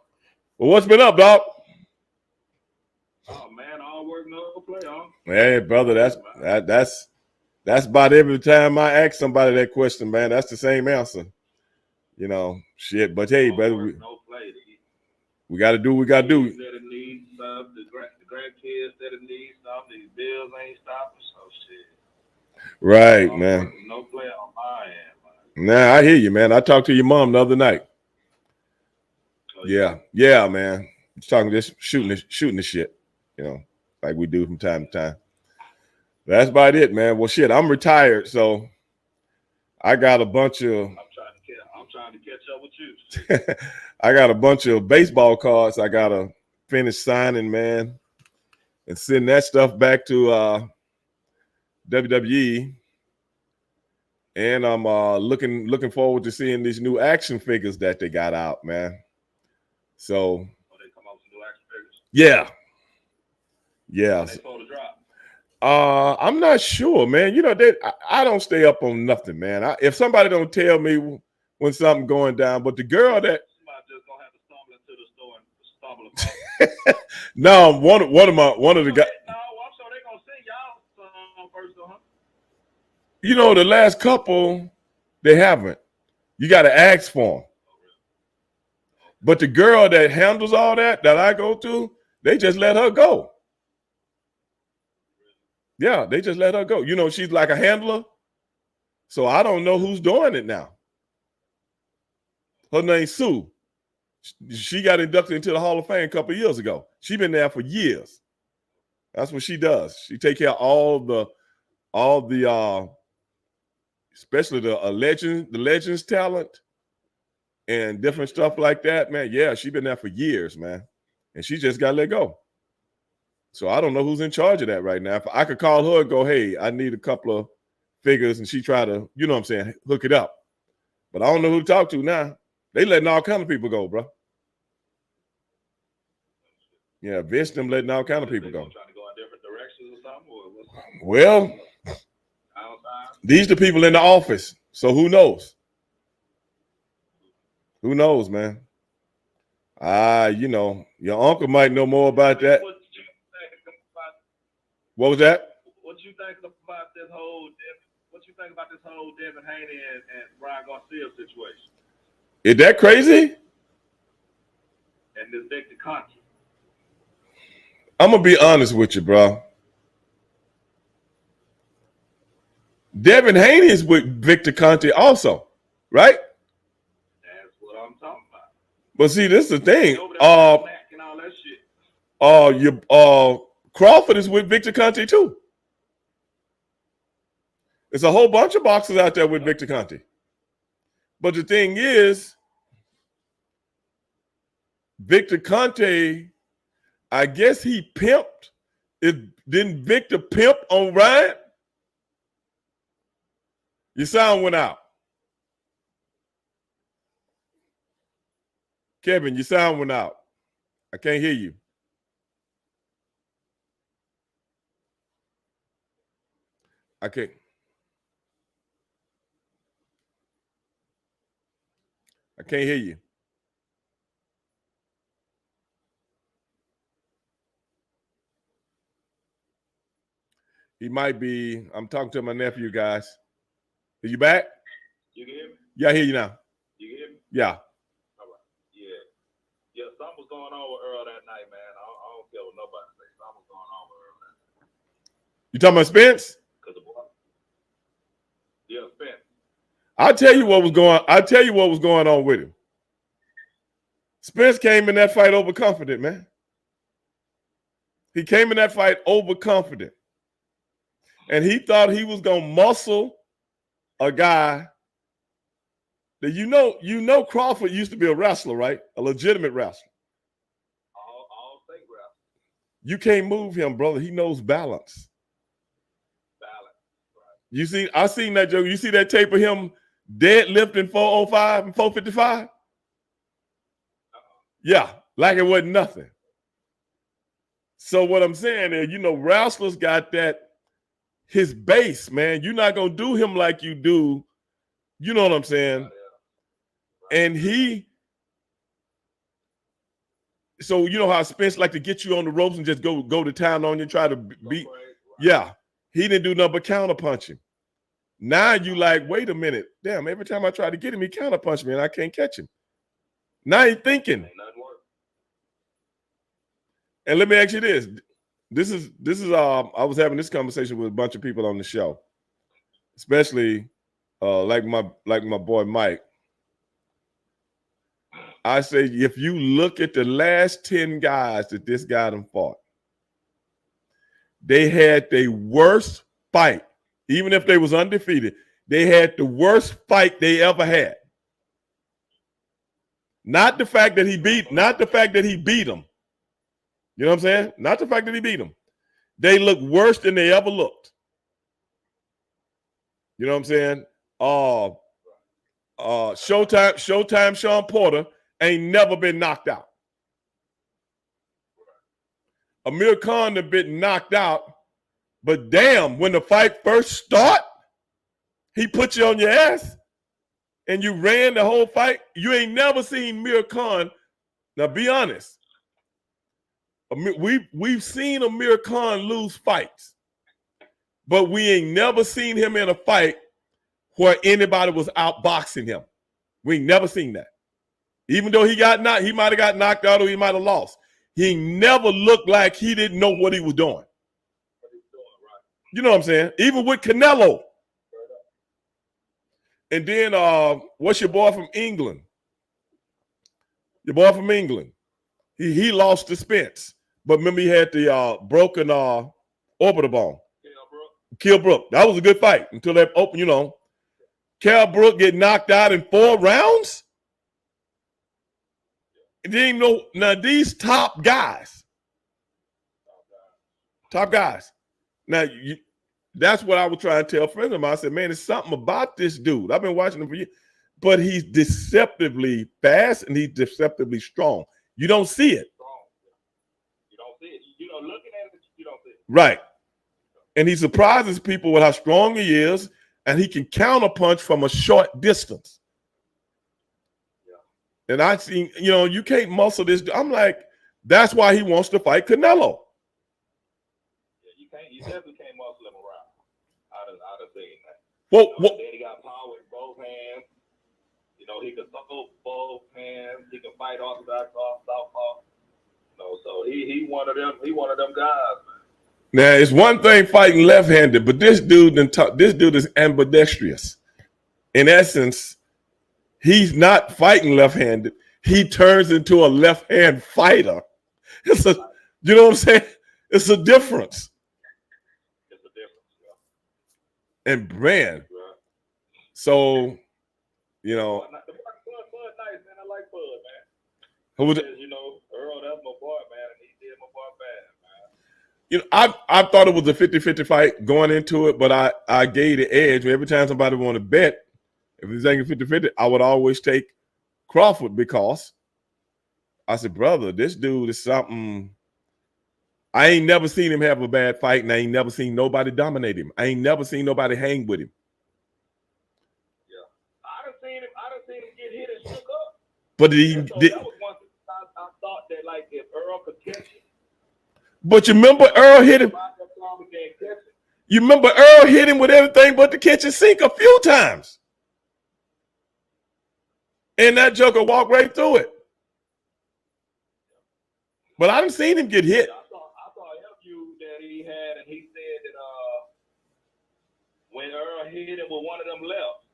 Well, what's been up, dog? Oh man, all work, no play, huh? Hey, brother, that's about every time I ask somebody that question, man. That's the same answer. Shit. But hey, brother, we got to do what we got to do. That it needs stuff. The grandkids that it needs stuff. These bills ain't stopping, so shit. Right, man. No play on my end, man. Nah, I hear you, man. I talked to your mom the other night. Oh, yeah, man. Just shooting the shit, like we do from time to time. That's about it, man. Well, shit, I'm retired, so I got a bunch of. I'm trying to catch up with you. I got a bunch of baseball cards I gotta finish signing, man, and send that stuff back to WWE. And I'm looking forward to seeing these new action figures that they got out, man. So. They come out with new action figures. Yeah. Yeah. They supposed to drop. I'm not sure, man. I don't stay up on nothing, man. If somebody don't tell me when something going down, but the girl that somebody just gonna have to stumble into the store and stumble upon. No, one of the guys. No, I'm sure they gonna sing y'all song first, though, huh? The last couple they haven't. You got to ask for them. But the girl that handles all that I go to, they just let her go. Yeah, they just let her go. She's like a handler. So I don't know who's doing it now. Her name's Sue. She got inducted into the Hall of Fame a couple of years ago. She's been there for years. That's what she does. She take care of all the especially the legends talent and different stuff like that, man. Yeah, she's been there for years, man. And she just got let go. So I don't know who's in charge of that right now. If I could call her and go, hey, I need a couple of figures, and she try to, you know what I'm saying, hook it up. But I don't know who to talk to now. They letting all kind of people go, bro. Yeah, Vince them letting all kind of people go. Trying to go in different directions or something? Well, these the people in the office. So who knows? Who knows, man? You know, your uncle might know more about that. What was that? What you think about this whole Devin Haney and Brian Garcia situation? Is that crazy? And this Victor Conte. I'm gonna be honest with you, bro. Devin Haney is with Victor Conte also, right? That's what I'm talking about. But see, this is the thing. Crawford is with Victor Conte too. There's a whole bunch of boxers out there with Victor Conte. But the thing is, Victor Conte, I guess he pimped. Didn't Victor pimp on Ryan? Your sound went out. Kevin, your sound went out. I can't hear you. I can't hear you. He might be. I'm talking to my nephew, guys. Are you back? You can hear me? Yeah, I hear you now. You can hear me? Yeah. All right. Yeah, something was going on with Earl that night, man. I don't care what nobody says. Something was going on with Earl that night. You talking about Spence? Yeah, Spence. I'll tell you what was going on with him. Spence came in that fight overconfident, man. He came in that fight overconfident. And he thought he was gonna muscle a guy that you know Crawford used to be a wrestler, right? A legitimate wrestler. All state wrestler. You can't move him, brother. He knows balance. Right. You see, I seen that joke. You see that tape of him deadlifting 405 and 455? Yeah, like it wasn't nothing. So what I'm saying is, wrestlers got that, his base, man. You're not going to do him like you do. You know what I'm saying? And so you know how Spence like to get you on the ropes and just go to town on you, try to beat. Yeah, he didn't do nothing but counter punch him. Now you like, wait a minute. Damn, every time I try to get him, he counter punch me and I can't catch him. Now he's thinking. And let me ask you this. This is I was having this conversation with a bunch of people on the show, especially like my boy Mike. I say, if you look at the last 10 guys that this guy done fought, they had the worst fight. Even if they was undefeated, they had the worst fight they ever had. Not the fact that he beat them. You know what I'm saying? Not the fact that he beat them. They look worse than they ever looked. You know what I'm saying? Showtime Sean Porter ain't never been knocked out. Amir Khan had been knocked out, but damn, when the fight first start, he put you on your ass and you ran the whole fight. You ain't never seen Amir Khan. Now be honest. We've seen Amir Khan lose fights, but we ain't never seen him in a fight where anybody was outboxing him. We ain't never seen that. Even though he might have got knocked out or he might have lost. He never looked like he didn't know what he was doing. You know what I'm saying? Even with Canelo. And then what's your boy from England? Your boy from England. He lost to Spence. But remember he had the broken orbital bone. Kell Brook. That was a good fight until they opened, Kell Brook get knocked out in 4 rounds. And then now these top guys, Top guys. Now, that's what I was trying to tell friends of mine. I said, man, there's something about this dude. I've been watching him for years, but he's deceptively fast and he's deceptively strong. You don't see it. You don't see it. You know, looking at it, you don't see it. Right. And he surprises people with how strong he is, and he can counterpunch from a short distance. Yeah. And I seen, you know, you can't muscle this. I'm like, that's why he wants to fight Canelo. Yeah, you definitely can't muscle him around. I done seen that. Well, then he got power in both hands. You know, he can throw both hands. He can fight orthodox, southpaw. You know, so he one of them. He one of them guys, man. Now it's one thing fighting left-handed, but this dude is ambidextrous. In essence, he's not fighting left-handed. He turns into a left-hand fighter. You know what I'm saying? It's a difference. It's a difference, yeah. And brand. Right. So, you know. Bud nice, man. I like Bud, man. Who was you know, Earl, that's my boy, man, and he did my boy bad, man. You know, I thought it was a 50-50 fight going into it, but I gave the edge. Every time somebody wanted to bet, if it's taking 50-50, I would always take Crawford because I said, brother, this dude is something. I ain't never seen him have a bad fight, and I ain't never seen nobody dominate him. I ain't never seen nobody hang with him. Yeah. I done seen him get hit and shook up. But that was one thing I thought that, like, if Earl could catch it. But you remember Earl hit him. You remember Earl hit him with everything but the kitchen sink a few times. And that joker walked right through it. But I didn't see him get hit. I saw an interview that he had, and he said that when Earl hit him with one of them left,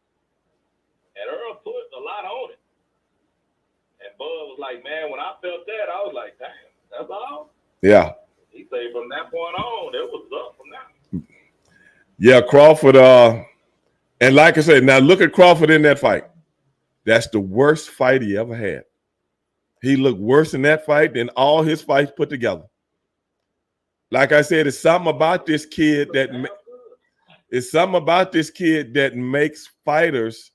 and Earl put a lot on it. And Bud was like, man, when I felt that, I was like, damn, that's all? Yeah. He said from that point on, it was up from that. Yeah, Crawford, and like I said, now look at Crawford in that fight. That's the worst fight he ever had. He looked worse in that fight than all his fights put together. Like I said, it's something about this kid that makes fighters.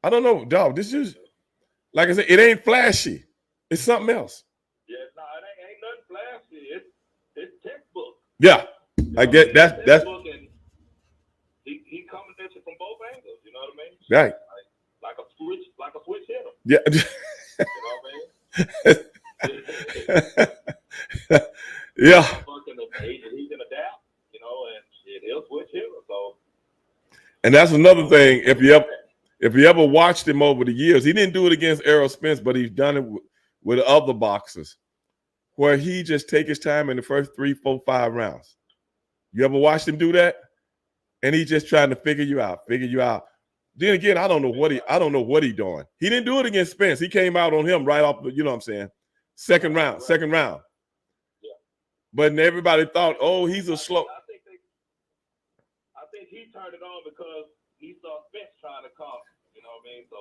I don't know, dog. This is, like I said, it ain't flashy. It's something else. Yeah, no, it ain't nothing flashy. It's textbook. Yeah, I get that's he coming at you from both angles. You know what I mean? Right. Like a switch hitter. Yeah. You know what I mean? Yeah. He can adapt. You know, and he'll switch hitter. So. And that's another thing. If you ever watched him over the years, he didn't do it against Errol Spence, but he's done it with other boxers, where he just take his time in the first 3, 4, 5 rounds. You ever watched him do that? And he's just trying to figure you out. Then again, I don't know what he doing. He didn't do it against Spence. He came out on him right off the, you know what I'm saying, second round. Yeah. But everybody thought, oh, he's a slow. I think he turned it on because he saw Spence trying to come. You know what I mean? So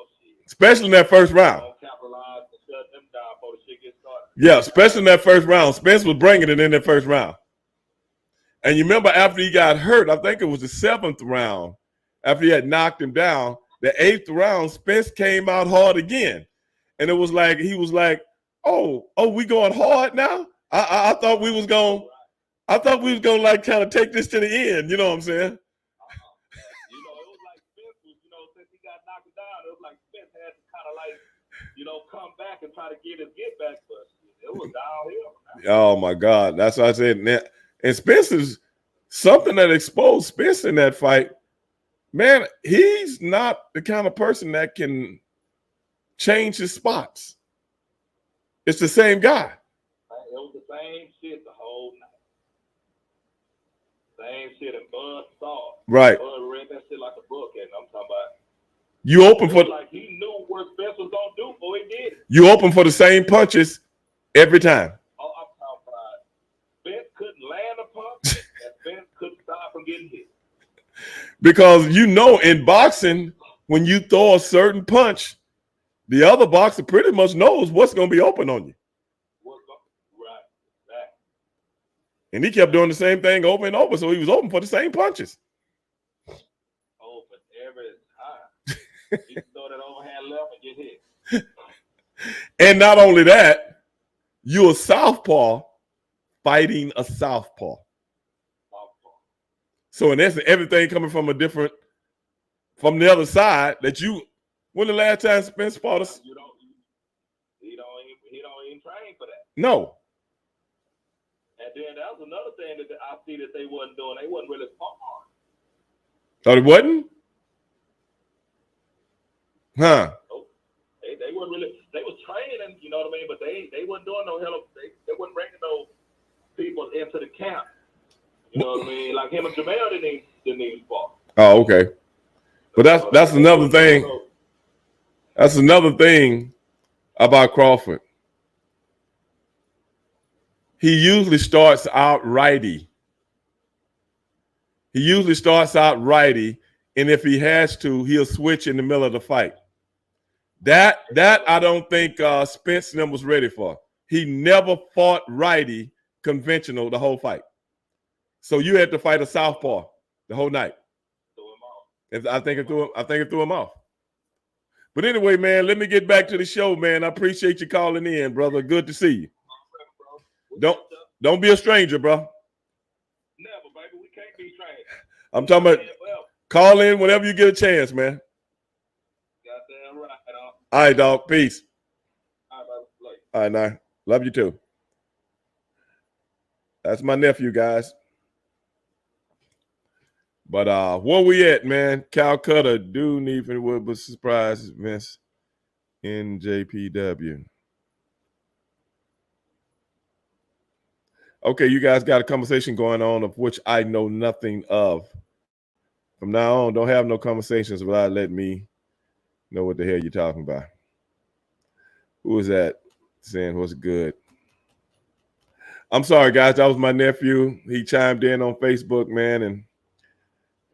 especially in that first round. Capitalize and shut them down before the shit gets started. Yeah, especially in that first round. Spence was bringing it in that first round. And you remember after he got hurt, I think it was the 7th round, after he had knocked him down, the 8th round, Spence came out hard again. And it was like, he was like, oh, we going hard now? I thought we was going like kind of take this to the end. You know what I'm saying? You know, it was like Spence was, you know, since he got knocked down, it was like Spence had to kind of like, you know, come back and try to get his get back, but it was downhill. Oh my God. That's what I said. And Spence is something that exposed Spence in that fight. Man, he's not the kind of person that can change his spots. It's the same guy. It was the same shit the whole night. Same shit, and Bud saw. Right. Bud read that shit like a book, and I'm talking about. You open for like he knew what Spence was gonna do before he did it. You open for the same punches every time. Oh, I'm talking about Spence couldn't land a punch, and Spence couldn't stop from getting hit. Because you know, in boxing, when you throw a certain punch, the other boxer pretty much knows what's going to be open on you. Right. And he kept doing the same thing over and over, so he was open for the same punches. Open every time. He throw that overhand left and get hit. And not only that, you're a southpaw fighting a southpaw. So in essence, everything coming from a different, from the other side that you. When the last time Spence fought us? He don't even train for that. No. And then that was another thing that I see that they wasn't doing. They wasn't really sparring. Oh, it wasn't? Huh? They weren't really. They was training, you know what I mean. But they wasn't doing no hell. They wasn't bringing no people into the camp. You know what I mean? Like him and Jamel didn't even spar. Oh, okay. But that's another thing. That's another thing about Crawford. He usually starts out righty. He usually starts out righty, and if he has to, he'll switch in the middle of the fight. That I don't think Spence was ready for. He never fought righty conventional the whole fight. So you had to fight a southpaw the whole night. I think it threw him off. But anyway, man, let me get back to the show, man. I appreciate you calling in, brother. Good to see you. Don't be a stranger, bro. Never, baby. We can't be strangers. I'm talking about call in whenever you get a chance, man. Goddamn right, dog. All right, dog. Peace. All right, brother. All right, now. Love you too. That's my nephew, guys. But where we at, man? Calcutta, dude, even would be surprised, Vince, in JPW. Okay, you guys got a conversation going on of which I know nothing of. From now on, don't have no conversations without letting me know what the hell you're talking about. Who is that saying what's good? I'm sorry, guys. That was my nephew. He chimed in on Facebook, man,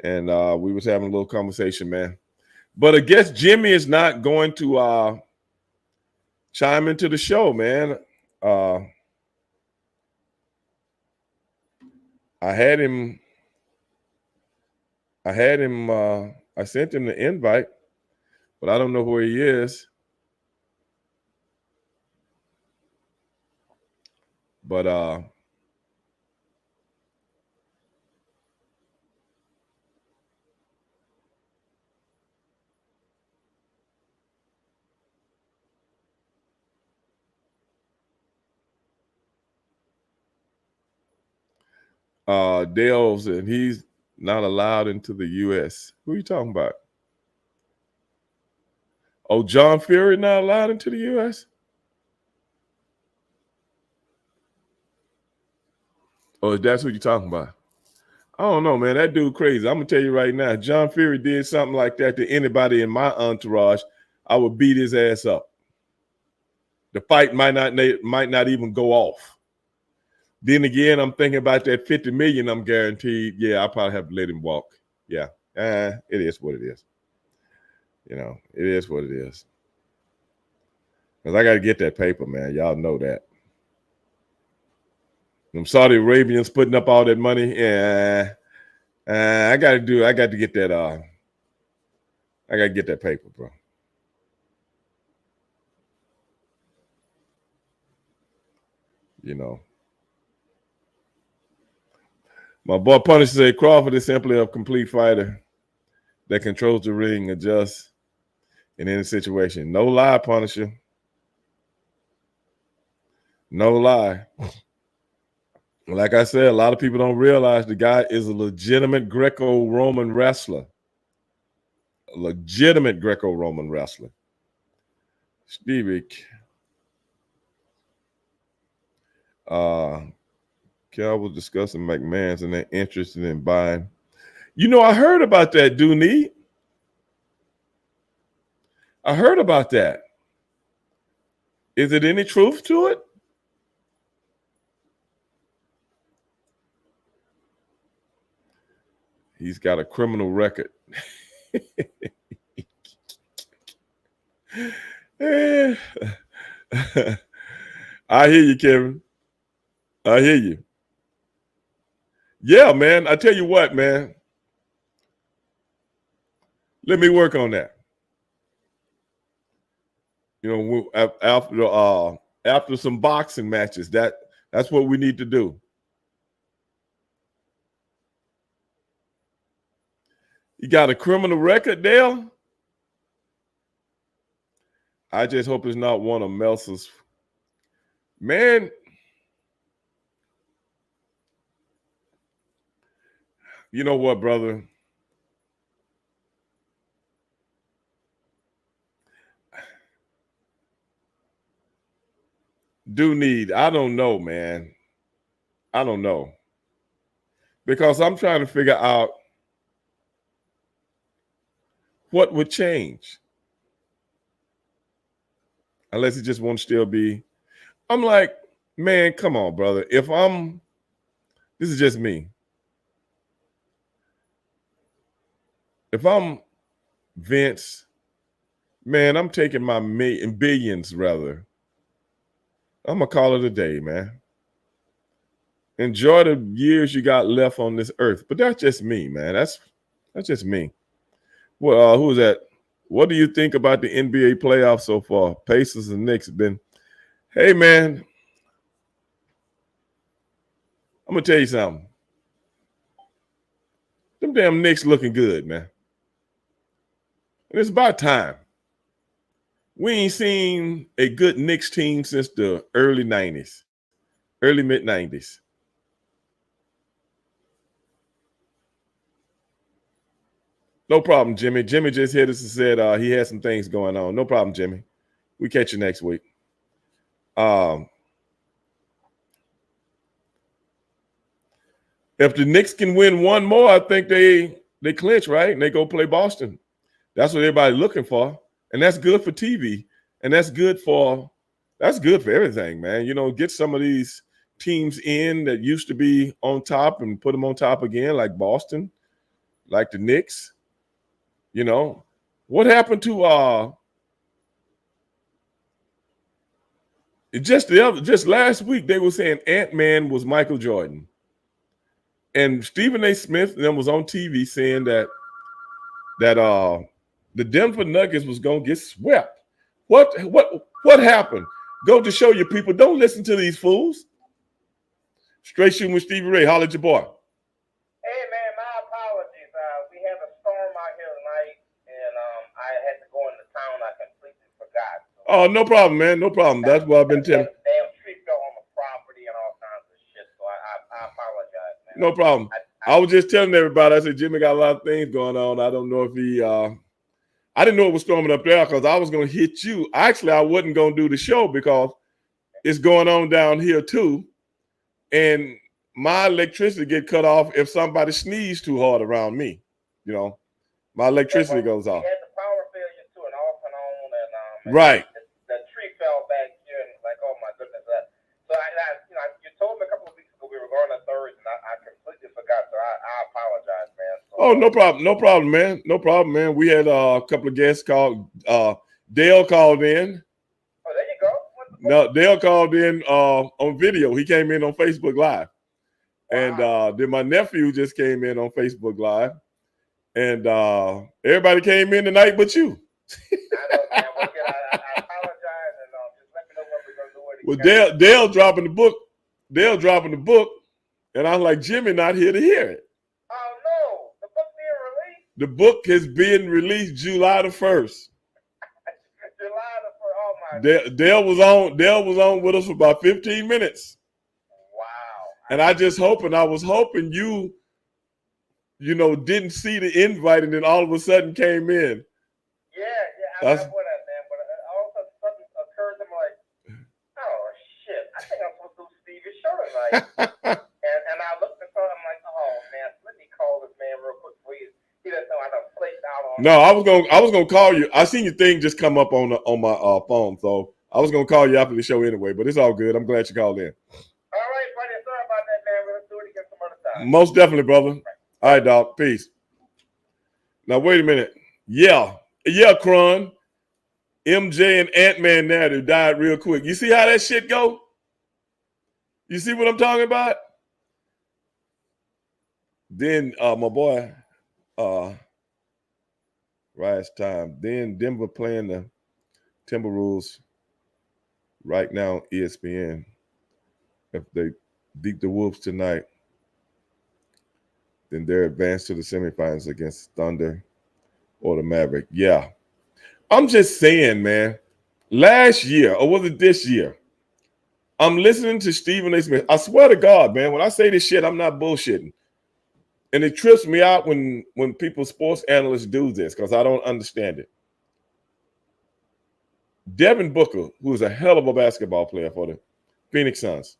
and we was having a little conversation, man. But I guess Jimmy is not going to chime into the show, man. I sent him the invite, but I don't know where he is. But Dale's, and he's not allowed into the U.S. Who are you talking about? Oh, John Fury not allowed into the U.S.? Oh, that's what you're talking about. I don't know, man. That dude crazy. I'm gonna tell you right now. John Fury did something like that to anybody in my entourage, I would beat his ass up. The fight might not even go off. Then again, I'm thinking about that 50 million I'm guaranteed. Yeah, I probably have to let him walk. Yeah, it is what it is. You know, it is what it is. Because I got to get that paper, man. Y'all know that. Them Saudi Arabians putting up all that money. Yeah, I got to get that. I got to get that paper, bro. You know. My boy Punisher said Crawford is simply a complete fighter that controls the ring, adjusts in any situation. No lie, Punisher. No lie. Like I said, a lot of people don't realize the guy is a legitimate Greco-Roman wrestler. A legitimate Greco-Roman wrestler. Stevie. Cal was discussing McMahon's and they're interested in buying. You know, I heard about that, Dooney. I heard about that. Is it any truth to it? He's got a criminal record. I hear you, Kevin. I hear you. Yeah, man. I tell you what, man. Let me work on that. You know, after some boxing matches, that's what we need to do. You got a criminal record, Dale? I just hope it's not one of Melson's. Man, you know what, brother? I don't know, man. I don't know. Because I'm trying to figure out what would change. Unless it just won't still be. I'm like, man, come on, brother. This is just me. If I'm Vince, man, I'm taking my billions rather. I'm gonna call it a day, man. Enjoy the years you got left on this earth. But that's just me, man. That's just me. Well, who is that? What do you think about the NBA playoffs so far? Pacers and Knicks have been. Hey, man, I'm gonna tell you something. Them damn Knicks looking good, man. And it's about time. We ain't seen a good Knicks team since the early 90s, early mid 90s. No problem, Jimmy. Jimmy just hit us and said he had some things going on. No problem, Jimmy. We catch you next week. If the Knicks can win one more, I think they clinch, right? And they go play Boston. That's what everybody's looking for. And that's good for TV. And that's good for everything, man. You know, get some of these teams in that used to be on top and put them on top again, like Boston, like the Knicks. You know, what happened to just last week they were saying Ant-Man was Michael Jordan. And Stephen A. Smith then was on TV saying that the Denver Nuggets was gonna get swept. What happened? Go to show you people. Don't listen to these fools. Straight shooting with Stevie Ray. Holla at your boy. Hey man, my apologies. We had a storm out here tonight, and I had to go into town. I completely forgot. So, oh, no problem, man. No problem. That's what I've been telling. Damn tree fell on the property and all kinds of shit. So I apologize, man. No problem. I was just telling everybody. I said Jimmy got a lot of things going on. I don't know if he. I didn't know it was storming up there because I was going to hit you. Actually, I wasn't going to do the show because it's going on down here too, and my electricity get cut off if somebody sneezes too hard around me. You know, my electricity goes off. We had the power failure too, and off and on, and right. The tree fell back here, and like, oh my goodness. So you told me a couple of weeks ago we were going to Thursday, and I completely forgot. So I apologize, man. So, oh, no problem, man. No problem, man. We had a couple of guests called. Dale called in. Oh, there you go. No, Dale called in on video. He came in on Facebook Live. Wow. And then my nephew just came in on Facebook Live. And everybody came in tonight but you. I apologize, and just let me know when we're going to do it. Well, Dale dropping the book. Dale dropping the book. And I'm like, Jimmy not here to hear it. Oh, no. The book being released? The book has been released July the 1st. July the 1st. Oh, my Dale was on with us for about 15 minutes. Wow. And I was hoping you didn't see the invite and then all of a sudden came in. Yeah, I know what that, man. But all of a sudden occurred to me like, oh, shit, I think I'm supposed to do Stevie's show tonight. and I looked at something, I'm like, oh, man, let me call this man real quick, please. He doesn't know I done flaked out on No, I was gonna call you. I seen your thing just come up on my phone, so I was gonna call you after the show anyway. But it's all good. I'm glad you called in. All right, buddy. Sorry about that, man. We'll do it again some other time. Most definitely, brother. All right, dog. Peace. Now wait a minute. Yeah, Cron. MJ and Ant-Man narrative died real quick. You see how that shit go? You see what I'm talking about? Then my boy, Rise Time. Then Denver playing the Timberwolves right now, ESPN. If they beat the Wolves tonight, then they're advanced to the semifinals against Thunder or the Maverick. Yeah. I'm just saying, man. Last year, or was it this year? I'm listening to Stephen A. Smith. I swear to God, man, when I say this shit, I'm not bullshitting. And it trips me out when people, sports analysts, do this because I don't understand it. Devin Booker, who is a hell of a basketball player for the Phoenix Suns.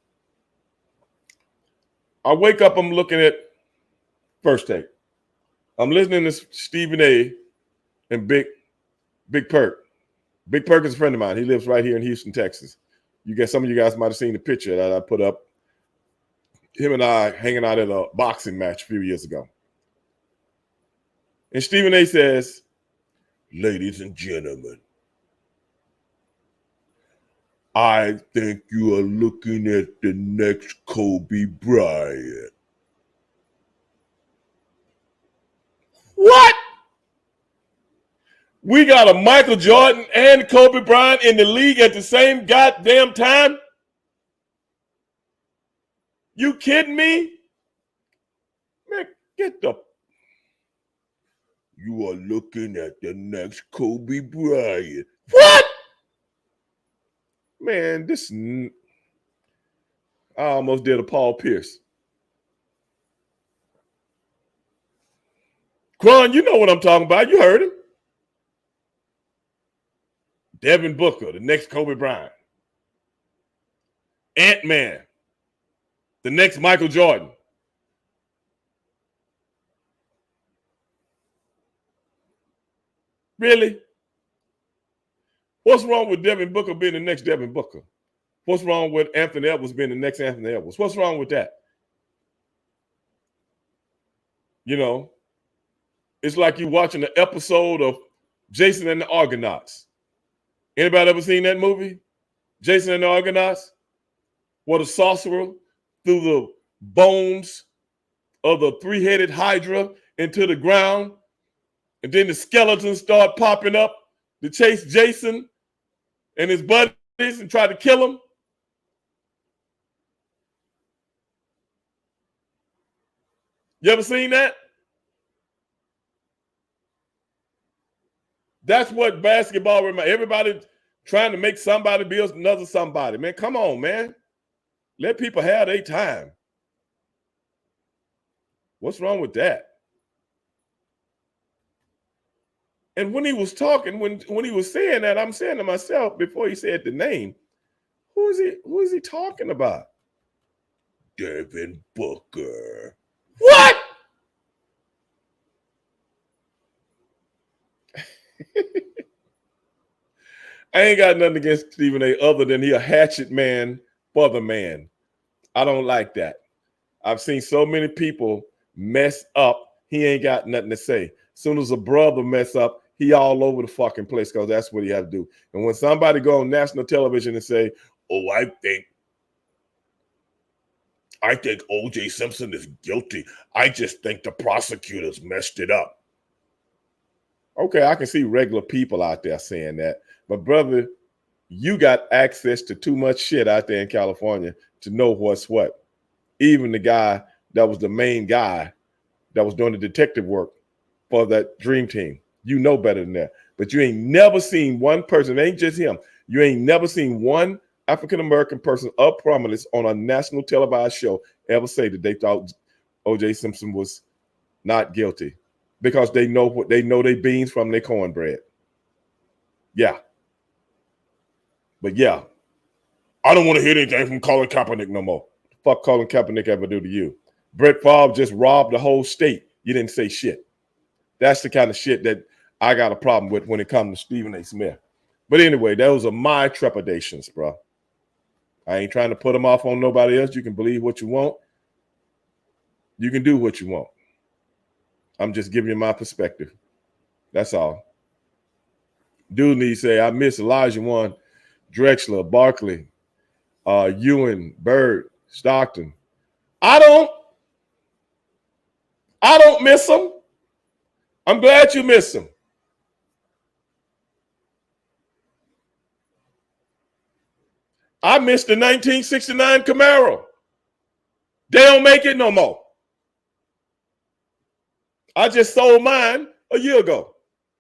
I wake up, I'm looking at First Take. I'm listening to Stephen A. and Big Perk. Big Perk is a friend of mine. He lives right here in Houston, Texas. Some of you guys might have seen the picture that I put up. Him and I hanging out at a boxing match a few years ago. And Stephen A. says, ladies and gentlemen, I think you are looking at the next Kobe Bryant. What? We got a Michael Jordan and Kobe Bryant in the league at the same goddamn time? You kidding me? Man, get the... You are looking at the next Kobe Bryant. What? Man, this... I almost did a Paul Pierce. Quan, you know what I'm talking about. You heard him. Devin Booker, the next Kobe Bryant. Ant-Man, the next Michael Jordan. Really? What's wrong with Devin Booker being the next Devin Booker? What's wrong with Anthony Edwards being the next Anthony Edwards? What's wrong with that? You know, it's like you watching an episode of Jason and the Argonauts. Anybody ever seen that movie? Jason and the Argonauts? What a sorcerer threw the bones of the three-headed Hydra into the ground, and then the skeletons start popping up to chase Jason and his buddies and try to kill him. You ever seen that? That's what basketball reminds. Everybody trying to make somebody be another somebody. Man, come on, man. Let people have their time. What's wrong with that? And when he was talking, when he was saying that, I'm saying to myself before he said the name, who is he talking about? Devin Booker. What? I ain't got nothing against Stephen A. other than he a hatchet man for the man. I don't like that. I've seen so many people mess up. He ain't got nothing to say. Soon as a brother mess up, he all over the fucking place because that's what he had to do. And when somebody go on national television and say, "Oh, I think O.J. Simpson is guilty. I just think the prosecutors messed it up." Okay, I can see regular people out there saying that. But brother, you got access to too much shit out there in California to know what's what. Even the guy that was the main guy that was doing the detective work for that dream team. You know better than that. But you ain't never seen one person, it ain't just him. You ain't never seen one African-American person of prominence on a national televised show ever say that they thought O.J. Simpson was not guilty because they know they beans from their cornbread. Yeah. But yeah, I don't want to hear anything from Colin Kaepernick no more. Fuck Colin Kaepernick ever do to you? Brett Favre just robbed the whole state. You didn't say shit. That's the kind of shit that I got a problem with when it comes to Stephen A. Smith. But anyway, those are my trepidations, bro. I ain't trying to put them off on nobody else. You can believe what you want. You can do what you want. I'm just giving you my perspective. That's all. Dude needs to say, I miss Elijah One, Drexler, Barkley, Ewan, Bird, Stockton. I don't. I don't miss them. I'm glad you miss them. I missed the 1969 Camaro. They don't make it no more. I just sold mine a year ago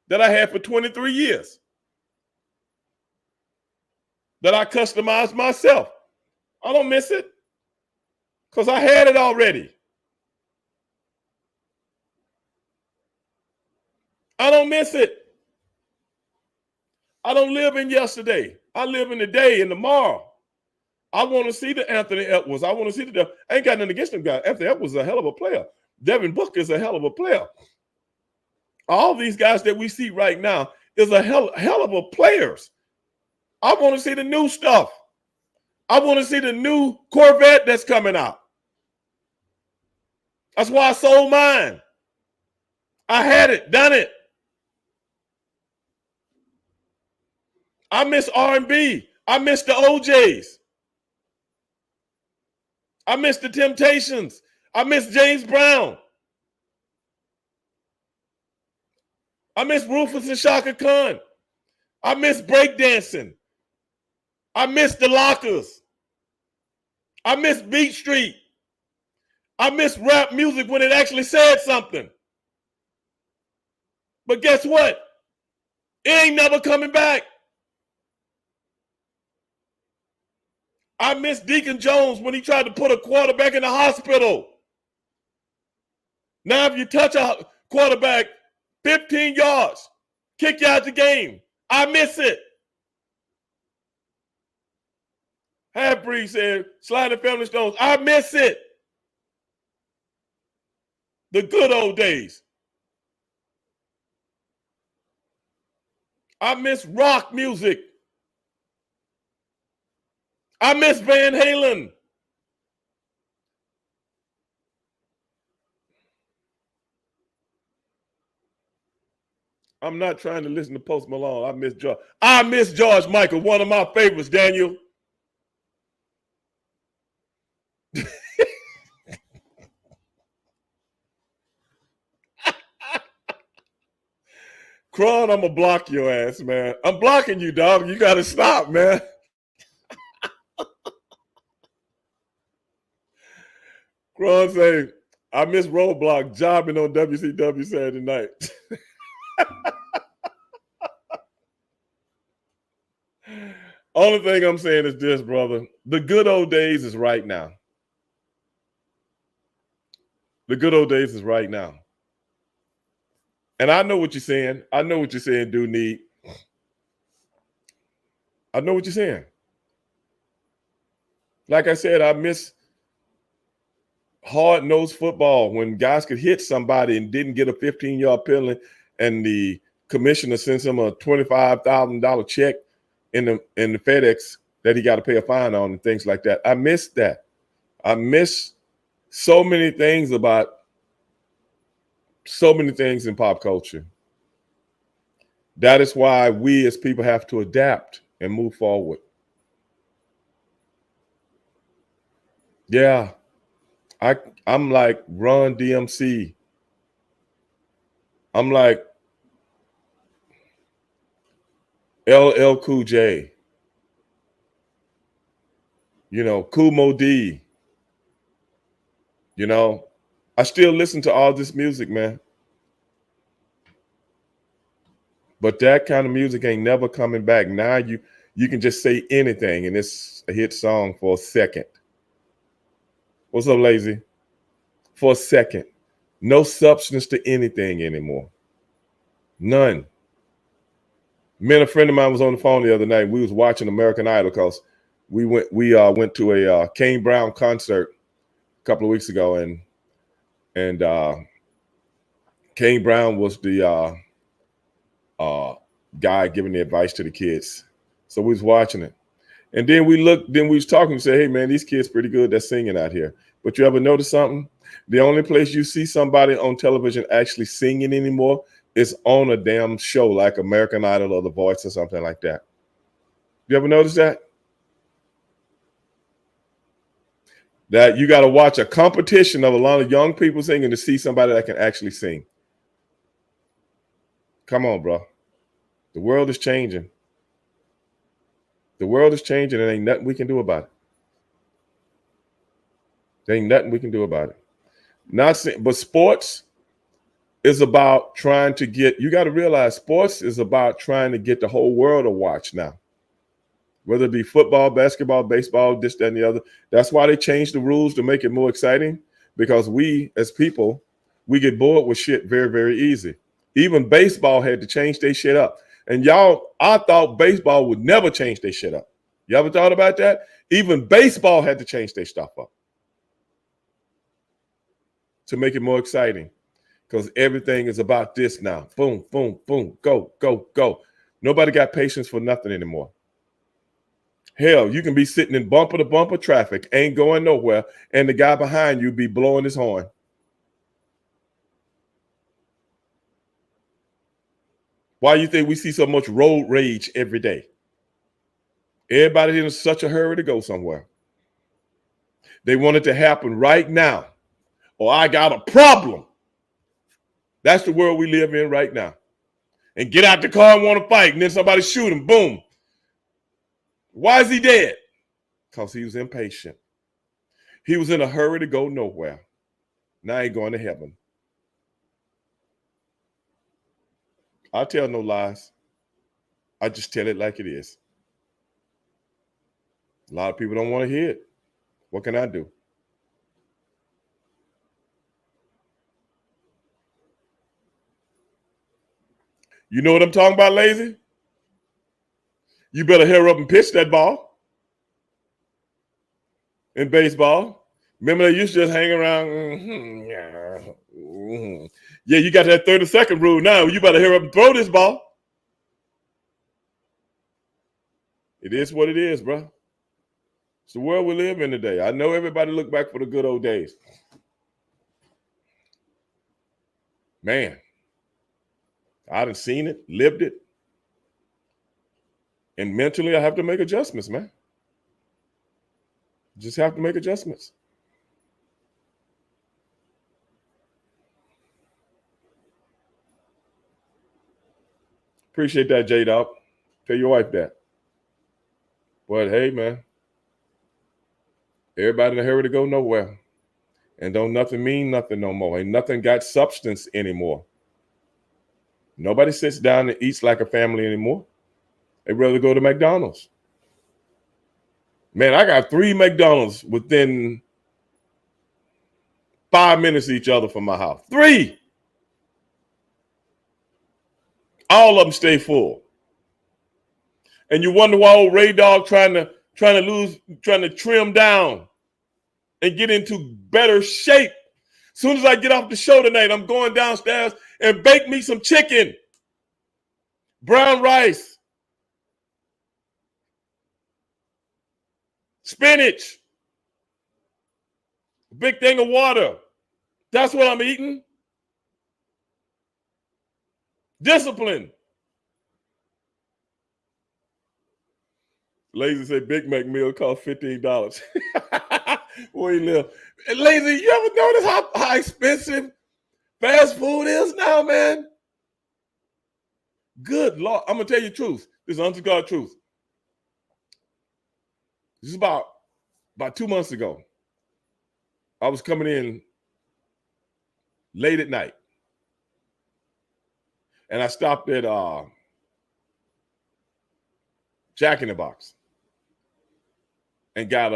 that I had for 23 years that I customized myself. I don't miss it because I had it already. I don't miss it. I don't live in yesterday. I live in the day and tomorrow. I want to see the Anthony Edwards. I want to see the. I ain't got nothing against them guys. Anthony Edwards is a hell of a player. Devin Booker is a hell of a player. All these guys that we see right now is a hell of a players. I want to see the new stuff. I want to see the new Corvette that's coming out. That's why I sold mine. I had it, done it. I miss R&B. I miss the OJs. I miss the Temptations. I miss James Brown. I miss Rufus and Shaka Khan. I miss breakdancing. I miss the Lockers. I miss Beat Street. I miss rap music when it actually said something. But guess what? It ain't never coming back. I miss Deacon Jones when he tried to put a quarterback in the hospital. Now, if you touch a quarterback 15 yards, kick you out the game. I miss it. Half-Breed said, sliding family stones. I miss it. The good old days. I miss rock music. I miss Van Halen. I'm not trying to listen to Post Malone. I miss George. I miss George Michael, one of my favorites, Daniel. Cron, I'm going to block your ass, man. I'm blocking you, dog. You got to stop, man. Cron say, I miss Roadblock jobbing on WCW Saturday night. Only thing I'm saying is this, brother. The good old days is right now. The good old days is right now. And I know what you're saying. I know what you're saying, do need. I know what you're saying. Like I said, I miss hard-nosed football when guys could hit somebody and didn't get a 15-yard penalty and the commissioner sends him a $25,000 check in the FedEx that he got to pay a fine on and things like that. I miss that. I miss so many things about so many things in pop culture. That is why we as people have to adapt and move forward. Yeah, I'm like Run DMC. I'm like LL Cool J. You know, Kool Moe Dee. You know, I still listen to all this music, man. But that kind of music ain't never coming back. Now you can just say anything and it's a hit song for a second. What's up, Lazy? For a second. No substance to anything anymore. None. Me and a friend of mine was on the phone the other night. We was watching American Idol because we went to a Kane Brown concert a couple of weeks ago, and Kane Brown was the guy giving the advice to the kids. So we was watching it. And then we was talking and said, hey man, these kids pretty good. They're singing out here. But you ever notice something? The only place you see somebody on television actually singing anymore is on a damn show like American Idol or The Voice or something like that. You ever notice that? that you got to watch a competition of a lot of young people singing to see somebody that can actually sing. Come on, bro. The world is changing. The world is changing, and ain't nothing we can do about it. There ain't nothing we can do about it. Not saying, but sports is about trying to get, you got to realize sports is about trying to get the whole world to watch now. Whether it be football, basketball, baseball, this, that, and the other. That's why they changed the rules to make it more exciting, because we, as people, we get bored with shit very, very easy. Even baseball had to change their shit up. And y'all, I thought baseball would never change their shit up. You ever thought about that? Even baseball had to change their stuff up to make it more exciting, because everything is about this now. Boom, boom, boom, go, go, go. Nobody got patience for nothing anymore. Hell, you can be sitting in bumper to bumper traffic, ain't going nowhere, and the guy behind you be blowing his horn. Why you think we see so much road rage every day? Everybody in such a hurry to go somewhere. They want it to happen right now, or I got a problem. That's the world we live in right now. And get out the car and want to fight, and then somebody shoot him, boom. Why is he dead? Because he was impatient. He was in a hurry to go nowhere. Now he's going to heaven. I tell no lies. I just tell it like it is. A lot of people don't want to hear it. What can I do? You know what I'm talking about, lazy? You better hurry up and pitch that ball. In baseball, remember they used to just hang around. Yeah, you got that 30-second rule now. You better hurry up and throw this ball. It is what it is, bro. It's the world we live in today. I know everybody look back for the good old days. Man, I done seen it, lived it. And mentally, I have to make adjustments, man. Just have to make adjustments. Appreciate that, J-Dog. Tell your wife that. But hey, man, everybody in a hurry to go nowhere. And don't nothing mean nothing no more. Ain't nothing got substance anymore. Nobody sits down and eats like a family anymore. They'd rather go to McDonald's. Man, I got 3 McDonald's within 5 minutes of each other from my house. 3. All of them stay full. And you wonder why old Ray Dog trying to trim down and get into better shape. As soon as I get off the show tonight, I'm going downstairs and bake me some chicken, brown rice, spinach, a big thing of water. That's what I'm eating. Discipline. Lazy said Big Mac meal cost $15. Where you live. And Lazy, you ever notice how expensive fast food is now, man? Good Lord. I'm going to tell you the truth. This is honest to God truth. This is about 2 months ago. I was coming in late at night. And I stopped at Jack in the Box and got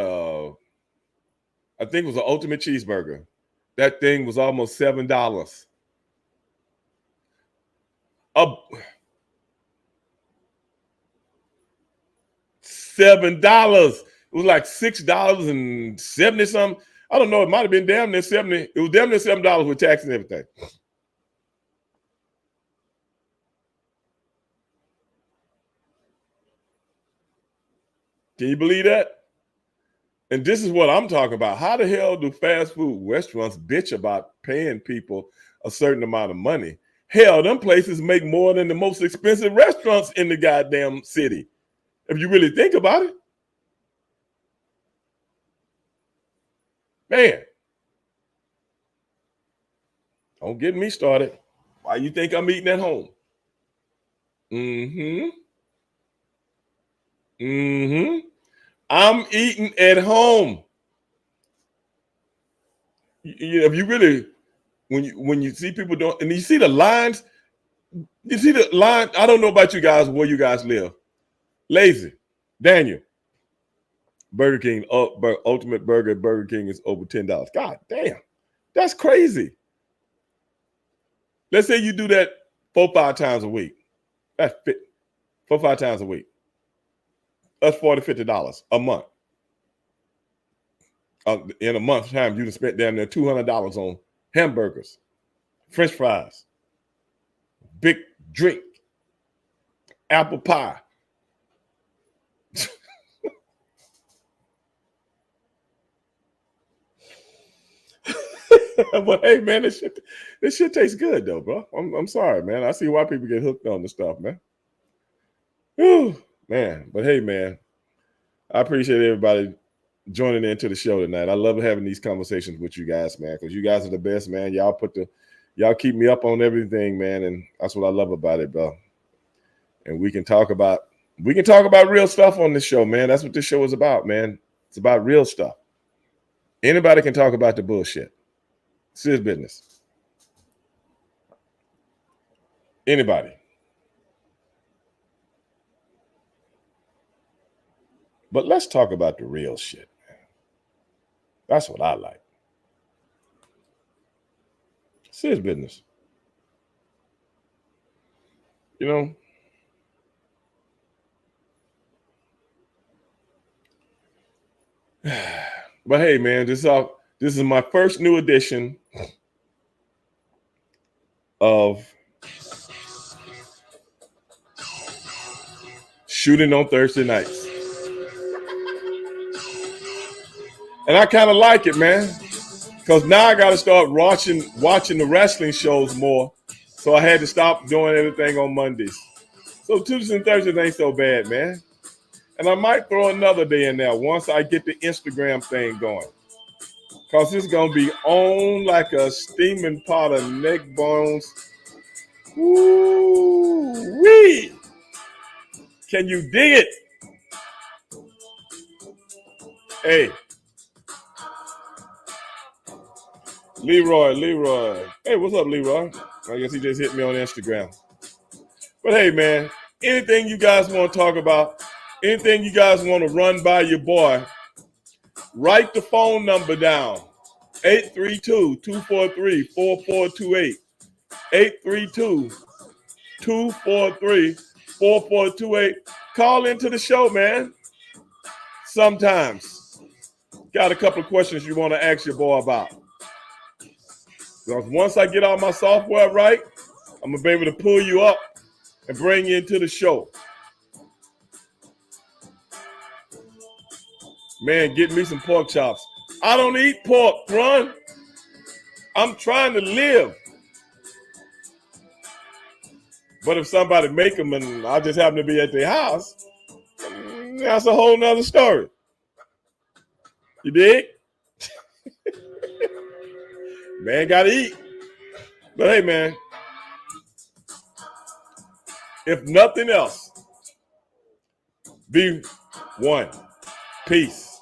I think it was an ultimate cheeseburger. That thing was almost $7. $7. It was like $6.70 something. I don't know. It might have been damn near 70. It was damn near $7 with tax and everything. Can you believe that? And this is what I'm talking about. How the hell do fast food restaurants bitch about paying people a certain amount of money? Hell, them places make more than the most expensive restaurants in the goddamn city, if you really think about it. Man, don't get me started. Why you think I'm eating at home? I'm eating at home. If you really, when you see people doing, and you see the lines, you see the line. I don't know about you guys, where you guys live. Lazy, Daniel, Burger King, Ultimate Burger at Burger King is over $10. God damn, that's crazy. Let's say you do that 4-5 times a week. That's 4-5 times a week. That's $40-$50 a month. In a month's time, you spent damn near $200 on hamburgers, French fries, big drink, apple pie. But hey, man, this shit tastes good though, bro. I'm sorry, man. I see why people get hooked on the stuff, man. Whew, man. But hey, man, I appreciate everybody joining into the show tonight. I love having these conversations with you guys, man, because you guys are the best, man. Y'all keep me up on everything, man, and that's what I love about it, bro. And we can talk about real stuff on this show, man. That's what this show is about, man. It's about real stuff. Anybody can talk about the bullshit. It's his business. Anybody. But let's talk about the real shit, man. That's what I like. It's his business. You know? But hey, man, this is my first new edition of Shooting on Thursday Nights. And I kind of like it, man, because now I got to start watching the wrestling shows more. So I had to stop doing everything on Mondays. So Tuesdays and Thursdays ain't so bad, man. And I might throw another day in there once I get the Instagram thing going. Because it's going to be on like a steaming pot of neck bones. Woo-wee! Can you dig it? Hey. Leroy. Hey, what's up, Leroy? I guess he just hit me on Instagram. But hey, man, anything you guys want to talk about, anything you guys want to run by your boy, write the phone number down. 832-243-4428. 832-243-4428. Call into the show, man. Sometimes. Got a couple of questions you want to ask your boy about. Because once I get all my software right, I'm going to be able to pull you up and bring you into the show. Man, get me some pork chops. I don't eat pork, Ron. I'm trying to live. But if somebody make them and I just happen to be at their house, that's a whole nother story. You dig? Man, gotta eat. But hey, man, if nothing else, be one. Peace.